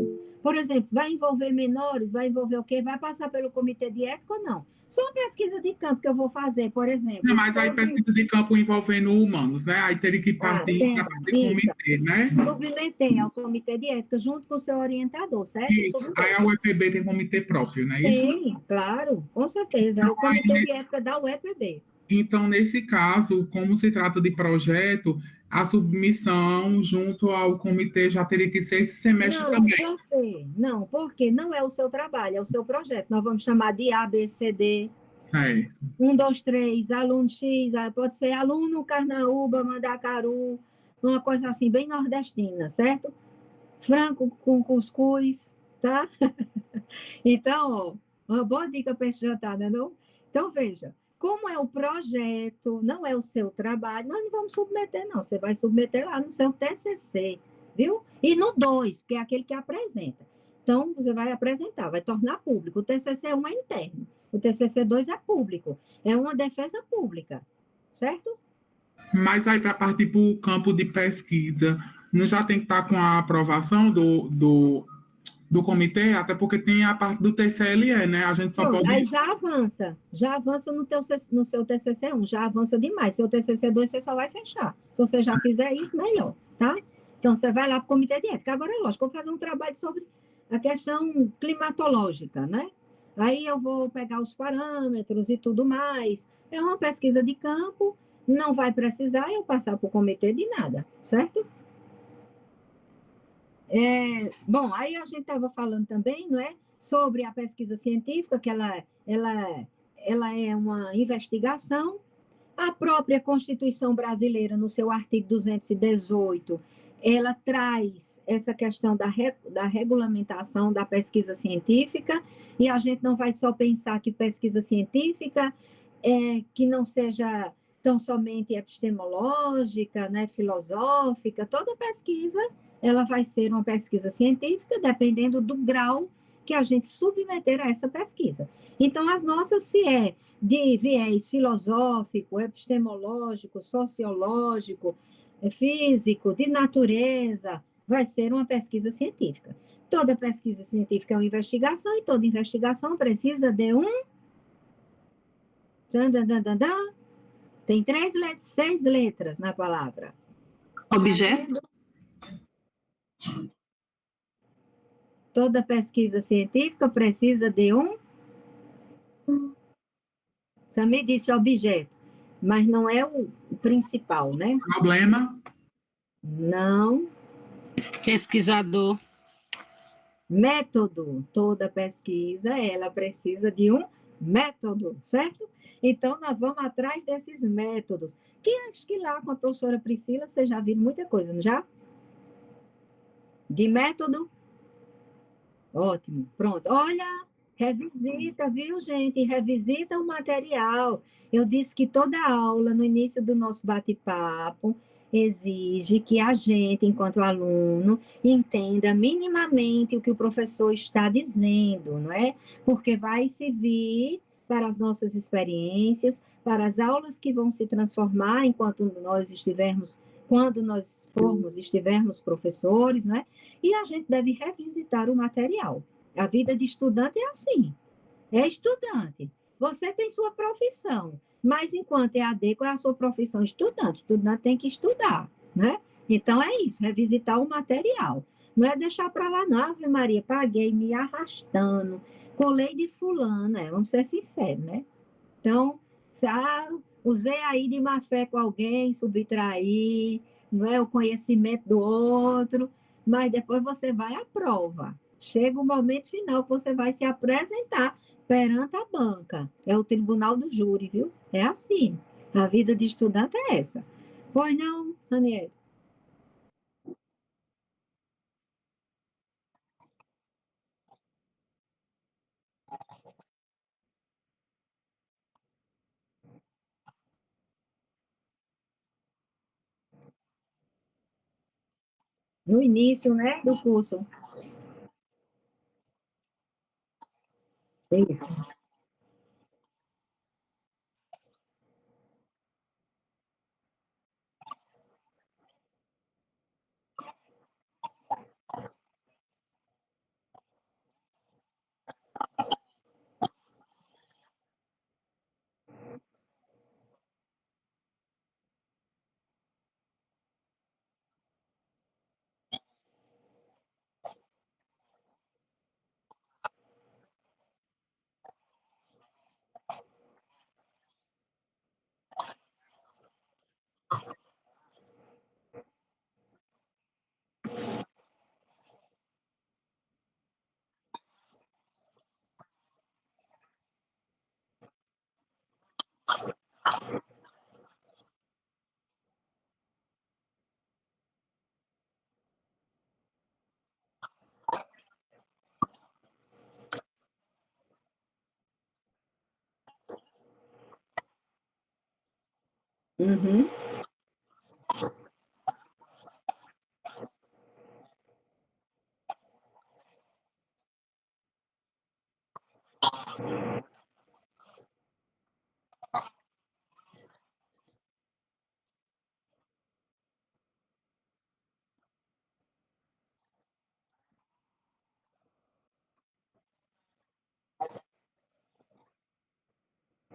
Speaker 2: Por exemplo, vai envolver menores, vai envolver o quê? Vai passar pelo comitê de ética ou não? Só uma pesquisa de campo que eu vou fazer, por exemplo.
Speaker 6: Não, mas aí pesquisa de campo envolvendo humanos, né? Aí teria que partir para parte de comitê, né?
Speaker 2: Submeter ao comitê de ética junto com o seu orientador, certo?
Speaker 6: Isso. Aí a UEPB tem comitê próprio, não é isso?
Speaker 2: Sim, claro, com certeza. É o comitê de ética da UEPB.
Speaker 6: Então, nesse caso, como se trata de projeto, a submissão junto ao comitê já teria que ser esse semestre também.
Speaker 2: Por quê? Não, porque não é o seu trabalho, é o seu projeto. Nós vamos chamar de A, B, C, D.
Speaker 6: Certo.
Speaker 2: 1, 2, 3, aluno X, pode ser aluno Carnaúba, Mandacaru, uma coisa assim, bem nordestina, certo? Frango com cuscuz, tá? Então, ó, uma boa dica para esse jantar, né, não? Então, veja, como é o projeto, não é o seu trabalho, nós não vamos submeter, não. Você vai submeter lá no seu TCC, viu? E no 2, que é aquele que apresenta. Então, você vai apresentar, vai tornar público. O TCC 1 é interno, o TCC 2 é público, é uma defesa pública, certo?
Speaker 6: Mas aí, para partir para o campo de pesquisa, não já tem que estar com a aprovação do comitê, até porque tem a parte do TCLE, né? A gente só pode...
Speaker 2: Aí já avança no seu TCC1, já avança demais. Seu TCC2 você só vai fechar. Se você já fizer isso, melhor, tá? Então, você vai lá para o comitê de ética. Agora, é lógico, eu vou fazer um trabalho sobre a questão climatológica, né? Aí eu vou pegar os parâmetros e tudo mais. É uma pesquisa de campo, não vai precisar eu passar para o comitê de nada, certo? Bom, aí a gente estava falando também, não é, sobre a pesquisa científica, que ela é uma investigação. A própria Constituição brasileira, no seu artigo 218, ela traz essa questão da regulamentação da pesquisa científica, e a gente não vai só pensar que pesquisa científica que não seja tão somente epistemológica, né, filosófica, toda pesquisa ela vai ser uma pesquisa científica, dependendo do grau que a gente submeter a essa pesquisa. Então, as nossas, se é de viés filosófico, epistemológico, sociológico, físico, de natureza, vai ser uma pesquisa científica. Toda pesquisa científica é uma investigação, e toda investigação precisa de um... Tem 6 letras na palavra.
Speaker 7: Objeto?
Speaker 2: Toda pesquisa científica precisa de um... Samir disse objeto, mas não é o principal, né?
Speaker 6: Problema.
Speaker 2: Não.
Speaker 9: Pesquisador.
Speaker 2: Método. Toda pesquisa, ela precisa de um método, certo? Então, nós vamos atrás desses métodos. Que acho que lá com a professora Priscila, você já viu muita coisa, não já? De método? Ótimo. Pronto. Olha, revisita, viu, gente? Revisita o material. Eu disse que toda aula, no início do nosso bate-papo, exige que a gente, enquanto aluno, entenda minimamente o que o professor está dizendo, não é? Porque vai servir para as nossas experiências, para as aulas que vão se transformar quando nós estivermos professores, não é? E a gente deve revisitar o material. A vida de estudante é assim. É estudante. Você tem sua profissão, mas enquanto é AD, qual é a sua profissão? Estudante. Estudante tem que estudar, né? Então é isso, revisitar o material. Não é deixar para lá, não. Ave Maria, paguei me arrastando, colei de fulano, vamos ser sinceros, né? Então, usei aí de má fé com alguém, subtrair, não é o conhecimento do outro, mas depois você vai à prova. Chega o momento final que você vai se apresentar perante a banca. É o tribunal do júri, viu? É assim. A vida de estudante é essa. Pois não, Raniel? No início, né, do curso. Isso. Uhum.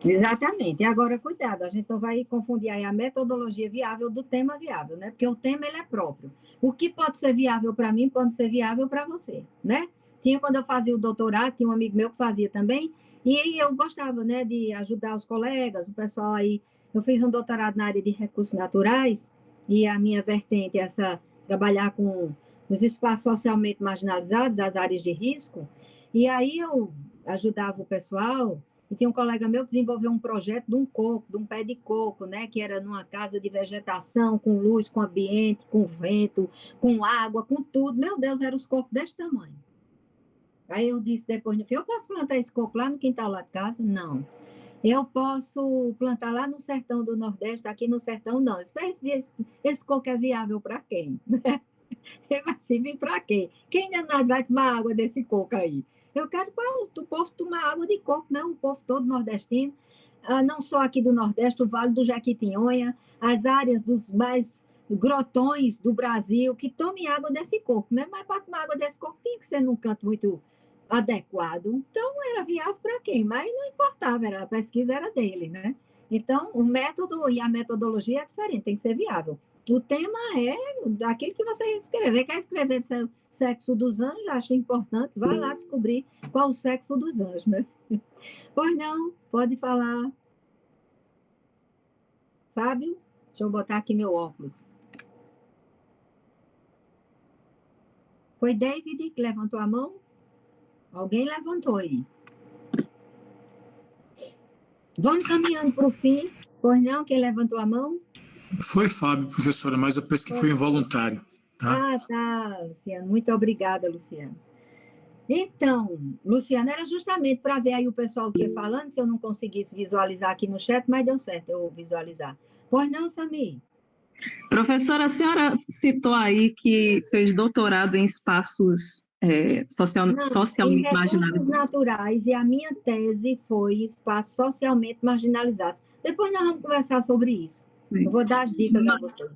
Speaker 2: Exatamente. E agora, cuidado, a gente não vai confundir aí a metodologia viável do tema viável, né? Porque o tema ele é próprio. O que pode ser viável para mim pode ser viável para você, né? Tinha quando eu fazia o doutorado, tinha um amigo meu que fazia também, e eu gostava, né, de ajudar os colegas, o pessoal aí. Eu fiz um doutorado na área de recursos naturais e a minha vertente é essa trabalhar com os espaços socialmente marginalizados, as áreas de risco. E aí eu ajudava o pessoal. E tinha um colega meu que desenvolveu um projeto de um coco, de um pé de coco, né? Que era numa casa de vegetação, com luz, com ambiente, com vento, com água, com tudo. Meu Deus, eram os cocos desse tamanho. Aí eu disse depois no fim, eu posso plantar esse coco lá no quintal lá de casa? Não. Eu posso plantar lá no sertão do Nordeste, aqui no sertão não. Esse coco é viável para quem? Ele vai servir para quê? Quem danado vai tomar água desse coco aí? Eu quero para o povo tomar água de coco, não, o povo todo nordestino, não só aqui do Nordeste, o Vale do Jequitinhonha, as áreas dos mais grotões do Brasil, que tomem água desse coco, né? Mas para tomar água desse coco tinha que ser num canto muito adequado. Então, era viável para quem? Mas não importava, a pesquisa era dele, né? Então, o método e a metodologia é diferente, tem que ser viável. O tema é daquilo que você escrever. Quer escrever o sexo dos anjos? Acho importante. Vai lá descobrir qual o sexo dos anjos, né? Pois não, pode falar. Fábio, deixa eu botar aqui meu óculos. Foi David que levantou a mão? Alguém levantou aí. Vamos caminhando para o fim. Pois não, quem levantou a mão?
Speaker 4: Foi Fábio, professora, mas eu penso que foi involuntário. Tá?
Speaker 2: Ah, tá, Luciano. Muito obrigada, Luciano. Então, Luciano, era justamente para ver aí o pessoal que ia falando, se eu não conseguisse visualizar aqui no chat, mas deu certo eu visualizar. Pois não, Samir?
Speaker 7: Professora, a senhora citou aí que fez doutorado em espaços socialmente
Speaker 2: em recursos
Speaker 7: marginalizados.
Speaker 2: naturais, e a minha tese foi espaços socialmente marginalizados. Depois nós vamos conversar sobre isso.
Speaker 7: Sim.
Speaker 2: Eu vou dar as dicas a vocês.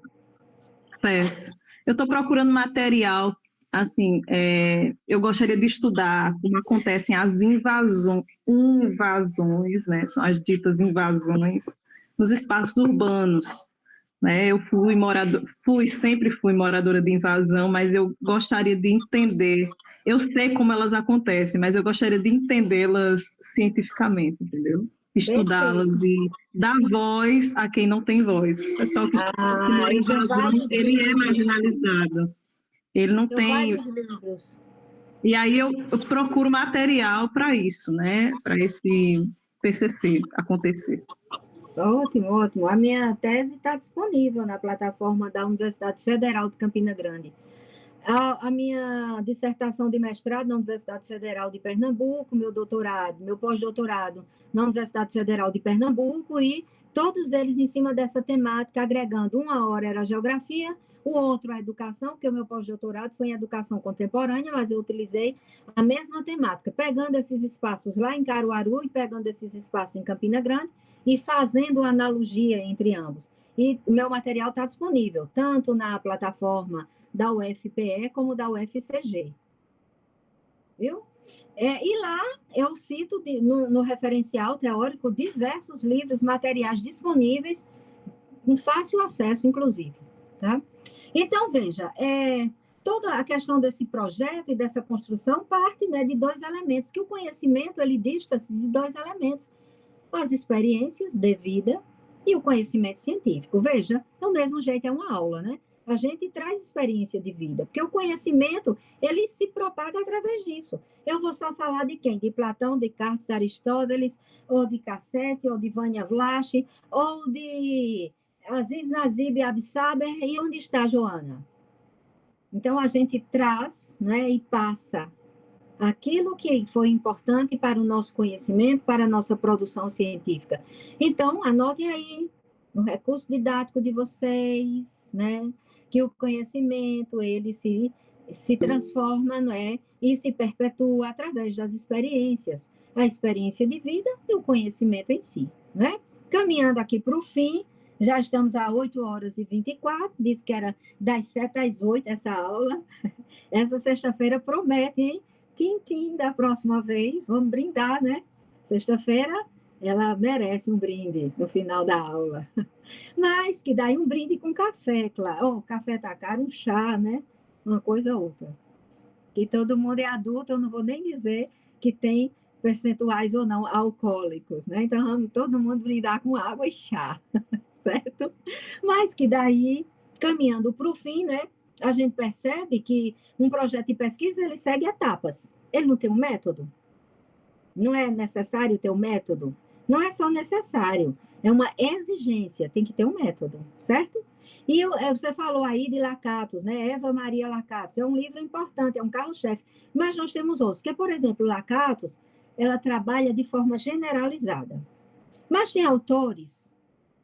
Speaker 7: Certo. Eu estou procurando material, assim, eu gostaria de estudar como acontecem as invasões, né? São as ditas invasões nos espaços urbanos. Né? Eu sempre fui moradora de invasão, mas eu gostaria de entender, eu sei como elas acontecem, mas eu gostaria de entendê-las cientificamente, entendeu? Estudá-las e dar voz a quem não tem voz. O pessoal que ele é marginalizado, ele não tem... E aí eu procuro material para isso, né? Para esse TCC acontecer.
Speaker 2: Ótimo, ótimo. A minha tese está disponível na plataforma da Universidade Federal de Campina Grande. A minha dissertação de mestrado na Universidade Federal de Pernambuco, meu doutorado, meu pós-doutorado na Universidade Federal de Pernambuco, e todos eles em cima dessa temática, agregando uma hora era geografia, o outro a educação, porque o meu pós-doutorado foi em educação contemporânea, mas eu utilizei a mesma temática, pegando esses espaços lá em Caruaru e pegando esses espaços em Campina Grande, e fazendo analogia entre ambos. E o meu material está disponível, tanto na plataforma da UFPE como da UFCG. Viu? E lá eu cito no referencial teórico diversos livros, materiais disponíveis, com fácil acesso, inclusive. Tá? Então, veja, toda a questão desse projeto e dessa construção parte, né, de dois elementos, que o conhecimento ele dista-se de dois elementos: as experiências de vida e o conhecimento científico. Veja, do mesmo jeito é uma aula, né? A gente traz experiência de vida, porque o conhecimento, ele se propaga através disso. Eu vou só falar de quem? De Platão, Descartes, Aristóteles, ou de Cassete, ou de Vânia Vlach, ou de Aziz Nazib Absaber, e onde está Joana? Então, a gente traz, né, e passa aquilo que foi importante para o nosso conhecimento, para a nossa produção científica. Então, anotem aí, no recurso didático de vocês, né? Que o conhecimento, ele se transforma, não é? E se perpetua através das experiências. A experiência de vida e o conhecimento em si, né? Caminhando aqui para o fim, já estamos a 8h24, disse que era das 7 às 8 essa aula. Essa sexta-feira promete, hein? Tim, da próxima vez, vamos brindar, né? Sexta-feira, ela merece um brinde no final da aula. Mas que daí um brinde com café, claro. Café tá caro, um chá, né? Uma coisa ou outra. Que todo mundo é adulto, eu não vou nem dizer que tem percentuais ou não alcoólicos, né? Então, vamos todo mundo brindar com água e chá, certo? Mas que daí, caminhando para o fim, né? A gente percebe que um projeto de pesquisa, ele segue etapas. Ele não tem um método. Não é necessário ter um método. Não é só necessário, é uma exigência, tem que ter um método, certo? E você falou aí de Lakatos, né? Eva Maria Lakatos, é um livro importante, é um carro-chefe, mas nós temos outros, que é, por exemplo, Lakatos, ela trabalha de forma generalizada. Mas tem autores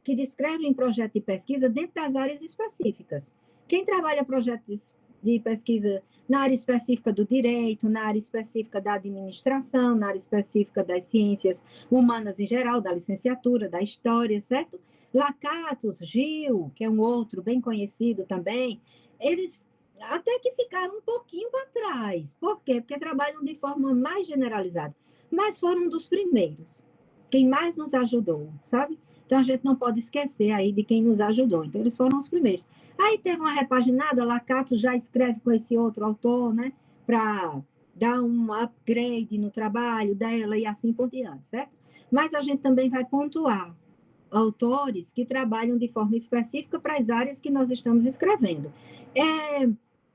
Speaker 2: que descrevem projeto de pesquisa dentro das áreas específicas. Quem trabalha projetos de pesquisa na área específica do direito, na área específica da administração, na área específica das ciências humanas em geral, da licenciatura, da história, certo? Lakatos, Gil, que é um outro bem conhecido também, eles até que ficaram um pouquinho para trás. Por quê? Porque trabalham de forma mais generalizada. Mas foram um dos primeiros. Quem mais nos ajudou, sabe? Então, a gente não pode esquecer aí de quem nos ajudou. Então, eles foram os primeiros. Aí teve uma repaginada, Lakatos já escreve com esse outro autor, né? Para dar um upgrade no trabalho dela e assim por diante, certo? Mas a gente também vai pontuar autores que trabalham de forma específica para as áreas que nós estamos escrevendo.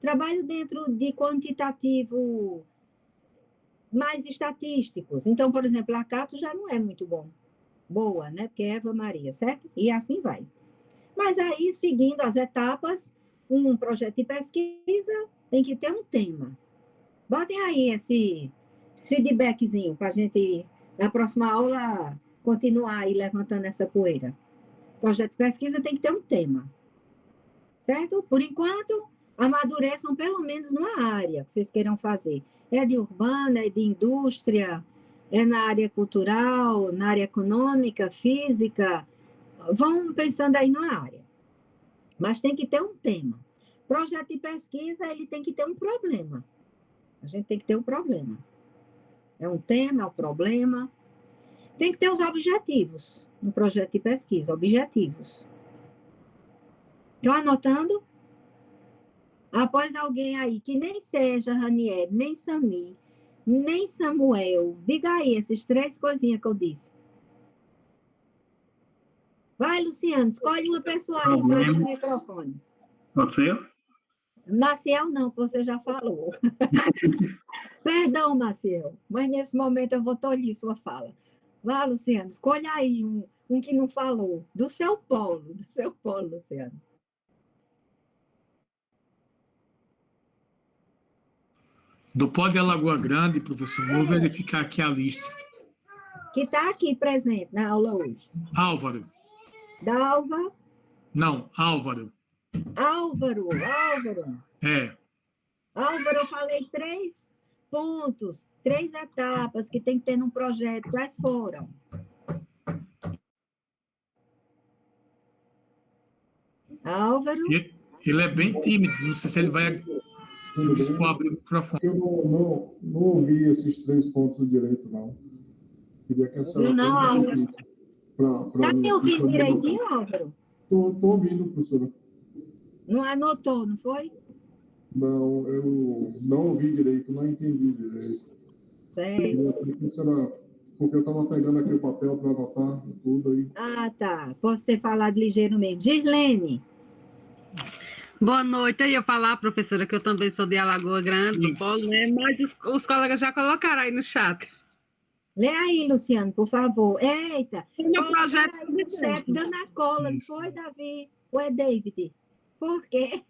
Speaker 2: Trabalho dentro de quantitativo mais estatísticos. Então, por exemplo, Lakatos já não é muito boa, né? Porque é Eva Maria, certo? E assim vai. Mas aí, seguindo as etapas, um projeto de pesquisa tem que ter um tema. Botem aí esse feedbackzinho para a gente, na próxima aula, continuar aí levantando essa poeira. Projeto de pesquisa tem que ter um tema. Certo? Por enquanto, amadureçam pelo menos numa área que vocês queiram fazer. É de urbana, é de indústria, é na área cultural, na área econômica, física. Vão pensando aí numa área. Mas tem que ter um tema. Projeto de pesquisa, ele tem que ter um problema. A gente tem que ter um problema. É um tema, é um problema. Tem que ter os objetivos no projeto de pesquisa, objetivos. Estão anotando? Após alguém aí que nem seja Ranieri, nem Samir, nem Samuel, diga aí essas 3 coisinhas que eu disse. Vai, Luciano, escolhe uma pessoa aí para o microfone.
Speaker 8: Pode ser?
Speaker 2: Maciel não, que você já falou. Perdão, Maciel, mas nesse momento eu vou tolir sua fala. Vá, Luciano, escolha aí um que não falou, do seu polo, Luciano.
Speaker 4: Do Pó de Alagoa Grande, professor, vou verificar aqui a lista.
Speaker 2: Que está aqui presente na aula hoje.
Speaker 4: Álvaro.
Speaker 2: Dalva.
Speaker 4: Não, Álvaro.
Speaker 2: Álvaro.
Speaker 4: É.
Speaker 2: Álvaro, eu falei 3 pontos, 3 etapas que tem que ter num projeto. Quais foram? Álvaro.
Speaker 4: Ele é bem tímido, não sei se ele vai se dispor a abrir o microfone.
Speaker 3: Eu não ouvi esses 3 pontos direito, não. Queria que a senhora...
Speaker 2: Não, Álvaro. Está me ouvindo direitinho, Álvaro?
Speaker 3: Estou ouvindo, professora.
Speaker 2: Não anotou, não foi?
Speaker 3: Não, eu não ouvi direito, não entendi direito.
Speaker 2: Certo.
Speaker 3: Porque eu estava pegando aqui o papel para anotar tudo aí.
Speaker 2: Ah, tá. Posso ter falado ligeiro mesmo. Girlene.
Speaker 9: Boa noite. Eu ia falar, professora, que eu também sou de Alagoa Grande, do Polo, né? Mas os colegas já colocaram aí no chat.
Speaker 2: Lê aí, Luciano, por favor. Eita!
Speaker 9: Meu projeto
Speaker 2: no chat, dando a cola, não foi, Davi? Ou é David? Por quê?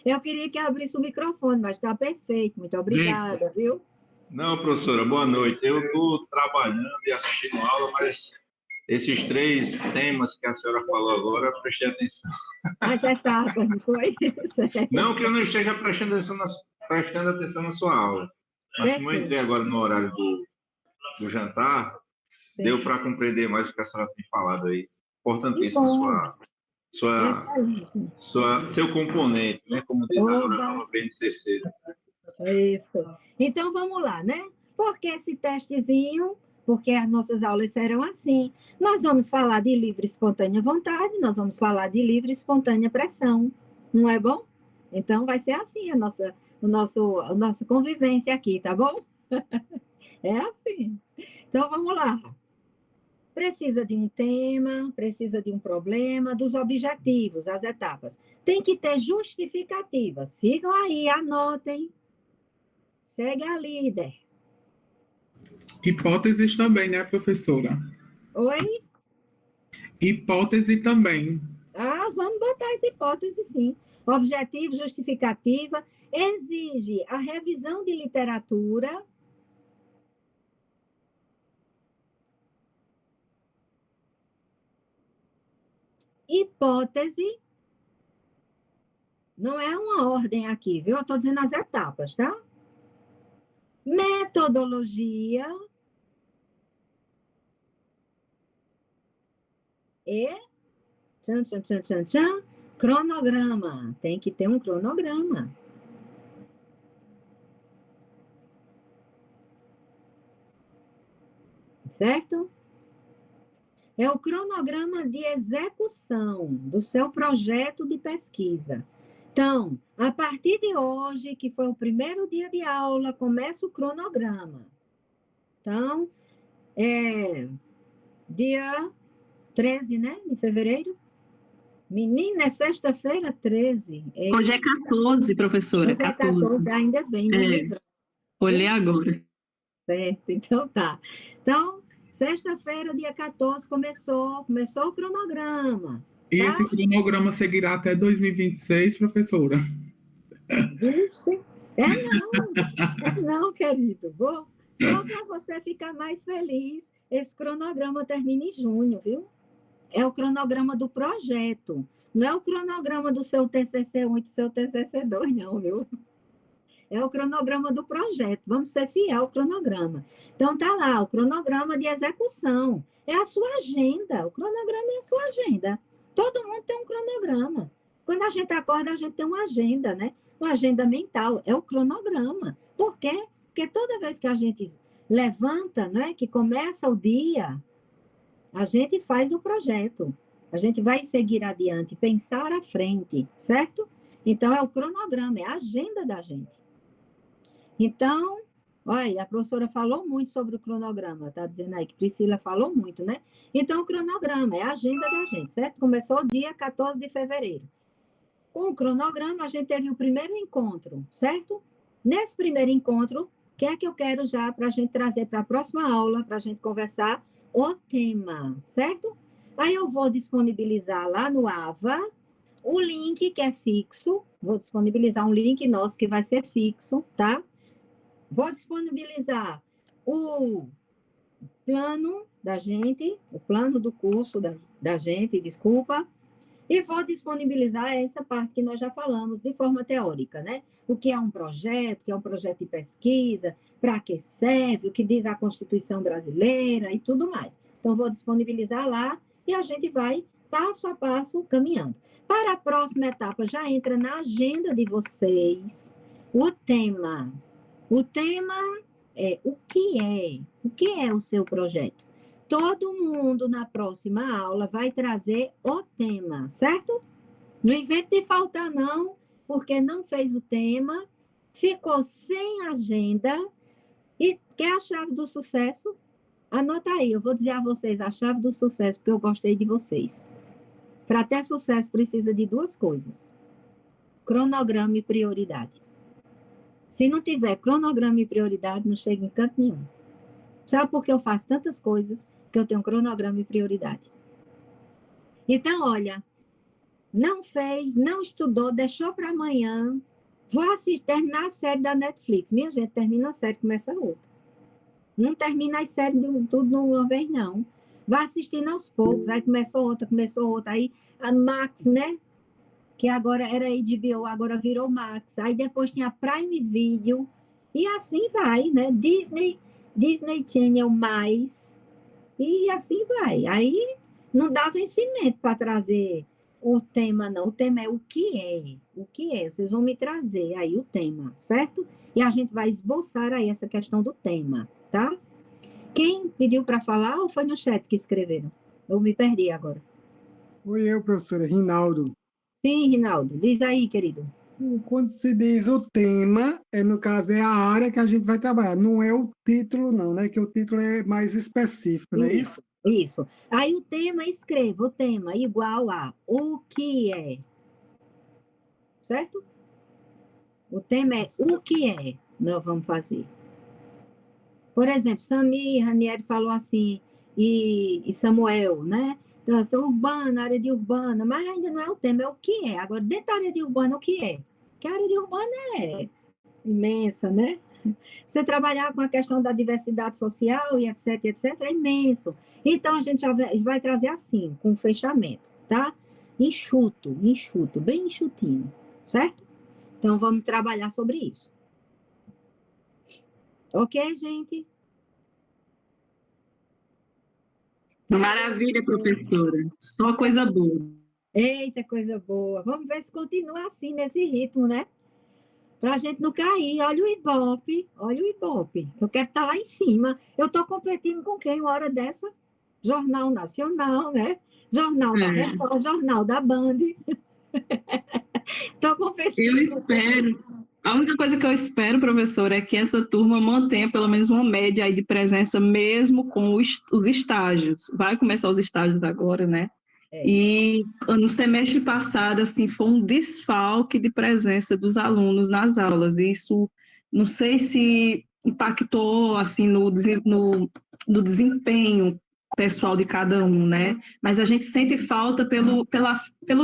Speaker 2: Eu queria que abrisse o microfone, mas está perfeito. Muito obrigada,
Speaker 4: David.
Speaker 2: Viu?
Speaker 10: Não, professora, boa noite. Eu estou trabalhando e assistindo aula, mas
Speaker 5: Esses 3 temas que a senhora falou agora, eu prestei atenção.
Speaker 2: As etapas, não foi?
Speaker 5: Não que eu não esteja prestando atenção na sua aula, mas como eu entrei agora no horário do jantar, deu para compreender mais o que a senhora tem falado aí. Importantíssimo seu componente, né? Como diz agora no BNCC.
Speaker 2: Isso. Então, vamos lá, né? Por que esse testezinho? Porque as nossas aulas serão assim. Nós vamos falar de livre e espontânea vontade, nós vamos falar de livre e espontânea pressão. Não é bom? Então, vai ser assim a nossa convivência aqui, tá bom? É assim. Então, vamos lá. Precisa de um tema, precisa de um problema, dos objetivos, as etapas. Tem que ter justificativa. Sigam aí, anotem. Segue a líder.
Speaker 6: Hipóteses também, né, professora?
Speaker 2: Oi?
Speaker 6: Hipótese também.
Speaker 2: Ah, vamos botar as hipóteses, sim. Objetivo, justificativa, exige a revisão de literatura. Hipótese. Não é uma ordem aqui, viu? Eu estou dizendo as etapas, tá? Metodologia. E cronograma. Tem que ter um cronograma. Certo? É o cronograma de execução do seu projeto de pesquisa. Então, a partir de hoje, que foi o primeiro dia de aula, começa o cronograma. Então, dia 13, né, de fevereiro? Menina, é sexta-feira, 13.
Speaker 7: Hoje é 14, professora.
Speaker 2: Hoje é 14, ainda bem.
Speaker 7: Olhei agora.
Speaker 2: Certo, então tá. Então, sexta-feira, dia 14, começou o cronograma.
Speaker 6: E
Speaker 2: tá?
Speaker 6: esse cronograma seguirá até 2026, professora?
Speaker 2: Ixi, não, querido. Só para você ficar mais feliz, esse cronograma termina em junho, viu? É o cronograma do projeto. Não é o cronograma do seu TCC1 e do seu TCC2, não, viu? É o cronograma do projeto. Vamos ser fiel ao cronograma. Então, tá lá, o cronograma de execução. É a sua agenda. O cronograma é a sua agenda. Todo mundo tem um cronograma. Quando a gente acorda, a gente tem uma agenda, né? Uma agenda mental. É o cronograma. Por quê? Porque toda vez que a gente levanta, né, que começa o dia, a gente faz o projeto. A gente vai seguir adiante, pensar à frente, certo? Então, é o cronograma, é a agenda da gente. Então, olha, a professora falou muito sobre o cronograma, está dizendo aí que Priscila falou muito, né? Então, o cronograma é a agenda da gente, certo? Começou dia 14 de fevereiro. Com o cronograma, a gente teve o primeiro encontro, certo? Nesse primeiro encontro, o que é que eu quero já para a gente trazer para a próxima aula, para a gente conversar o tema, certo? Aí eu vou disponibilizar lá no AVA o link que é fixo, vou disponibilizar um link nosso que vai ser fixo, tá? Vou disponibilizar o plano da gente, o plano do curso da gente, desculpa, e vou disponibilizar essa parte que nós já falamos de forma teórica, né? O que é um projeto, o que é um projeto de pesquisa, para que serve, o que diz a Constituição brasileira e tudo mais. Então, vou disponibilizar lá e a gente vai passo a passo caminhando. Para a próxima etapa, já entra na agenda de vocês o tema. O tema é o que é o seu projeto. Todo mundo na próxima aula vai trazer o tema, certo? Não invente de faltar não, porque não fez o tema, ficou sem agenda e quer a chave do sucesso? Anota aí, eu vou dizer a vocês a chave do sucesso, porque eu gostei de vocês. Para ter sucesso precisa de 2 coisas: cronograma e prioridade. Se não tiver cronograma e prioridade, não chega em canto nenhum. Sabe por que eu faço tantas coisas? Porque eu tenho cronograma e prioridade. Então, olha, não fez, não estudou, deixou para amanhã, vou terminar a série da Netflix. Minha gente, termina a série, começa a outra. Não termina as séries tudo de uma vez, não. Vai assistindo aos poucos, aí começou outra, aí a Max, né? Que agora era HBO, agora virou Max, aí depois tinha a Prime Video, e assim vai, né? Disney Channel mais, e assim vai. Aí não dá vencimento para trazer o tema, não. O tema é o que é. O que é? Vocês vão me trazer aí o tema, certo? E a gente vai esboçar aí essa questão do tema, tá? Quem pediu para falar ou foi no chat que escreveram? Eu me perdi agora.
Speaker 10: Oi, eu, professora, Rinaldo.
Speaker 2: Sim, Rinaldo. Diz aí, querido.
Speaker 10: Quando se diz o tema, no caso, é a área que a gente vai trabalhar, não é o título, não, né? Que o título é mais específico, não é isso?
Speaker 2: Isso. Aí o tema, escreva o tema igual a o que é. Certo? O tema é o que é. Nós vamos fazer. Por exemplo, Samir, Ranieri falou assim, e Samuel, né? Então, eu sou urbana, área de urbana, mas ainda não é o tema, é o que é. Agora, dentro da área de urbana, o que é? Que a área de urbana é imensa, né? Você trabalhar com a questão da diversidade social e etc, é imenso. Então, a gente já vai trazer assim, com fechamento, tá? Enxuto, bem enxutinho, certo? Então, vamos trabalhar sobre isso. Ok, gente?
Speaker 7: Maravilha, professora. Só coisa boa.
Speaker 2: Eita, coisa boa. Vamos ver se continua assim, nesse ritmo, né? Para a gente não cair. Olha o Ibope. Eu quero estar lá em cima. Eu estou competindo com quem uma hora dessa? Jornal Nacional, né? Jornal da Record, Jornal da Band. Estou competindo.
Speaker 7: Eu espero. A única coisa que eu espero, professor, é que essa turma mantenha pelo menos uma média aí de presença, mesmo com os estágios. Vai começar os estágios agora, né? E no semestre passado, assim, foi um desfalque de presença dos alunos nas aulas. Isso, não sei se impactou, assim, no desempenho pessoal de cada um, né? Mas a gente sente falta pelo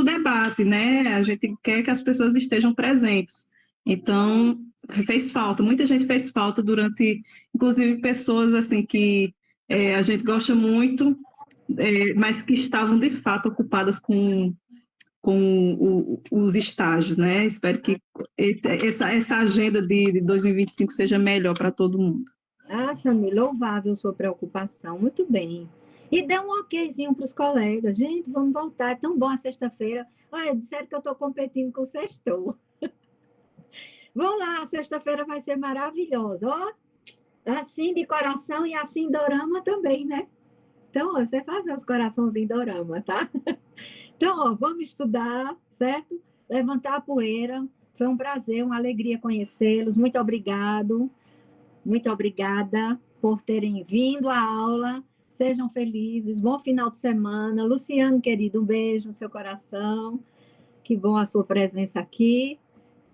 Speaker 7: debate, né? A gente quer que as pessoas estejam presentes. Então, fez falta, muita gente fez falta durante, inclusive pessoas assim que a gente gosta muito, mas que estavam de fato ocupadas com os estágios, né? Espero que essa agenda de 2025 seja melhor para todo mundo.
Speaker 2: Ah, Samir, louvável sua preocupação, muito bem. E dê um okzinho para os colegas. Gente, vamos voltar, é tão bom a sexta-feira. Olha, disseram que eu estou competindo com o sextou. Vamos lá, sexta-feira vai ser maravilhosa, ó. Assim de coração e assim dorama também, né? Então, ó, você faz os coraçãozinhos dorama, tá? Então, ó, vamos estudar, certo? Levantar a poeira. Foi um prazer, uma alegria conhecê-los. Muito obrigado. Muito obrigada por terem vindo à aula. Sejam felizes. Bom final de semana. Luciano, querido, um beijo no seu coração. Que bom a sua presença aqui.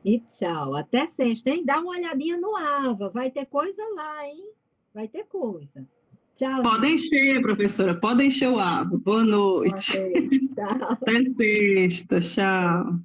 Speaker 2: E tchau. Até sexta, hein? Dá uma olhadinha no AVA. Vai ter coisa lá, hein? Vai ter coisa. Tchau.
Speaker 7: Pode encher, professora. Pode encher o AVA. Boa noite.
Speaker 2: Tchau.
Speaker 7: Até sexta. Tchau.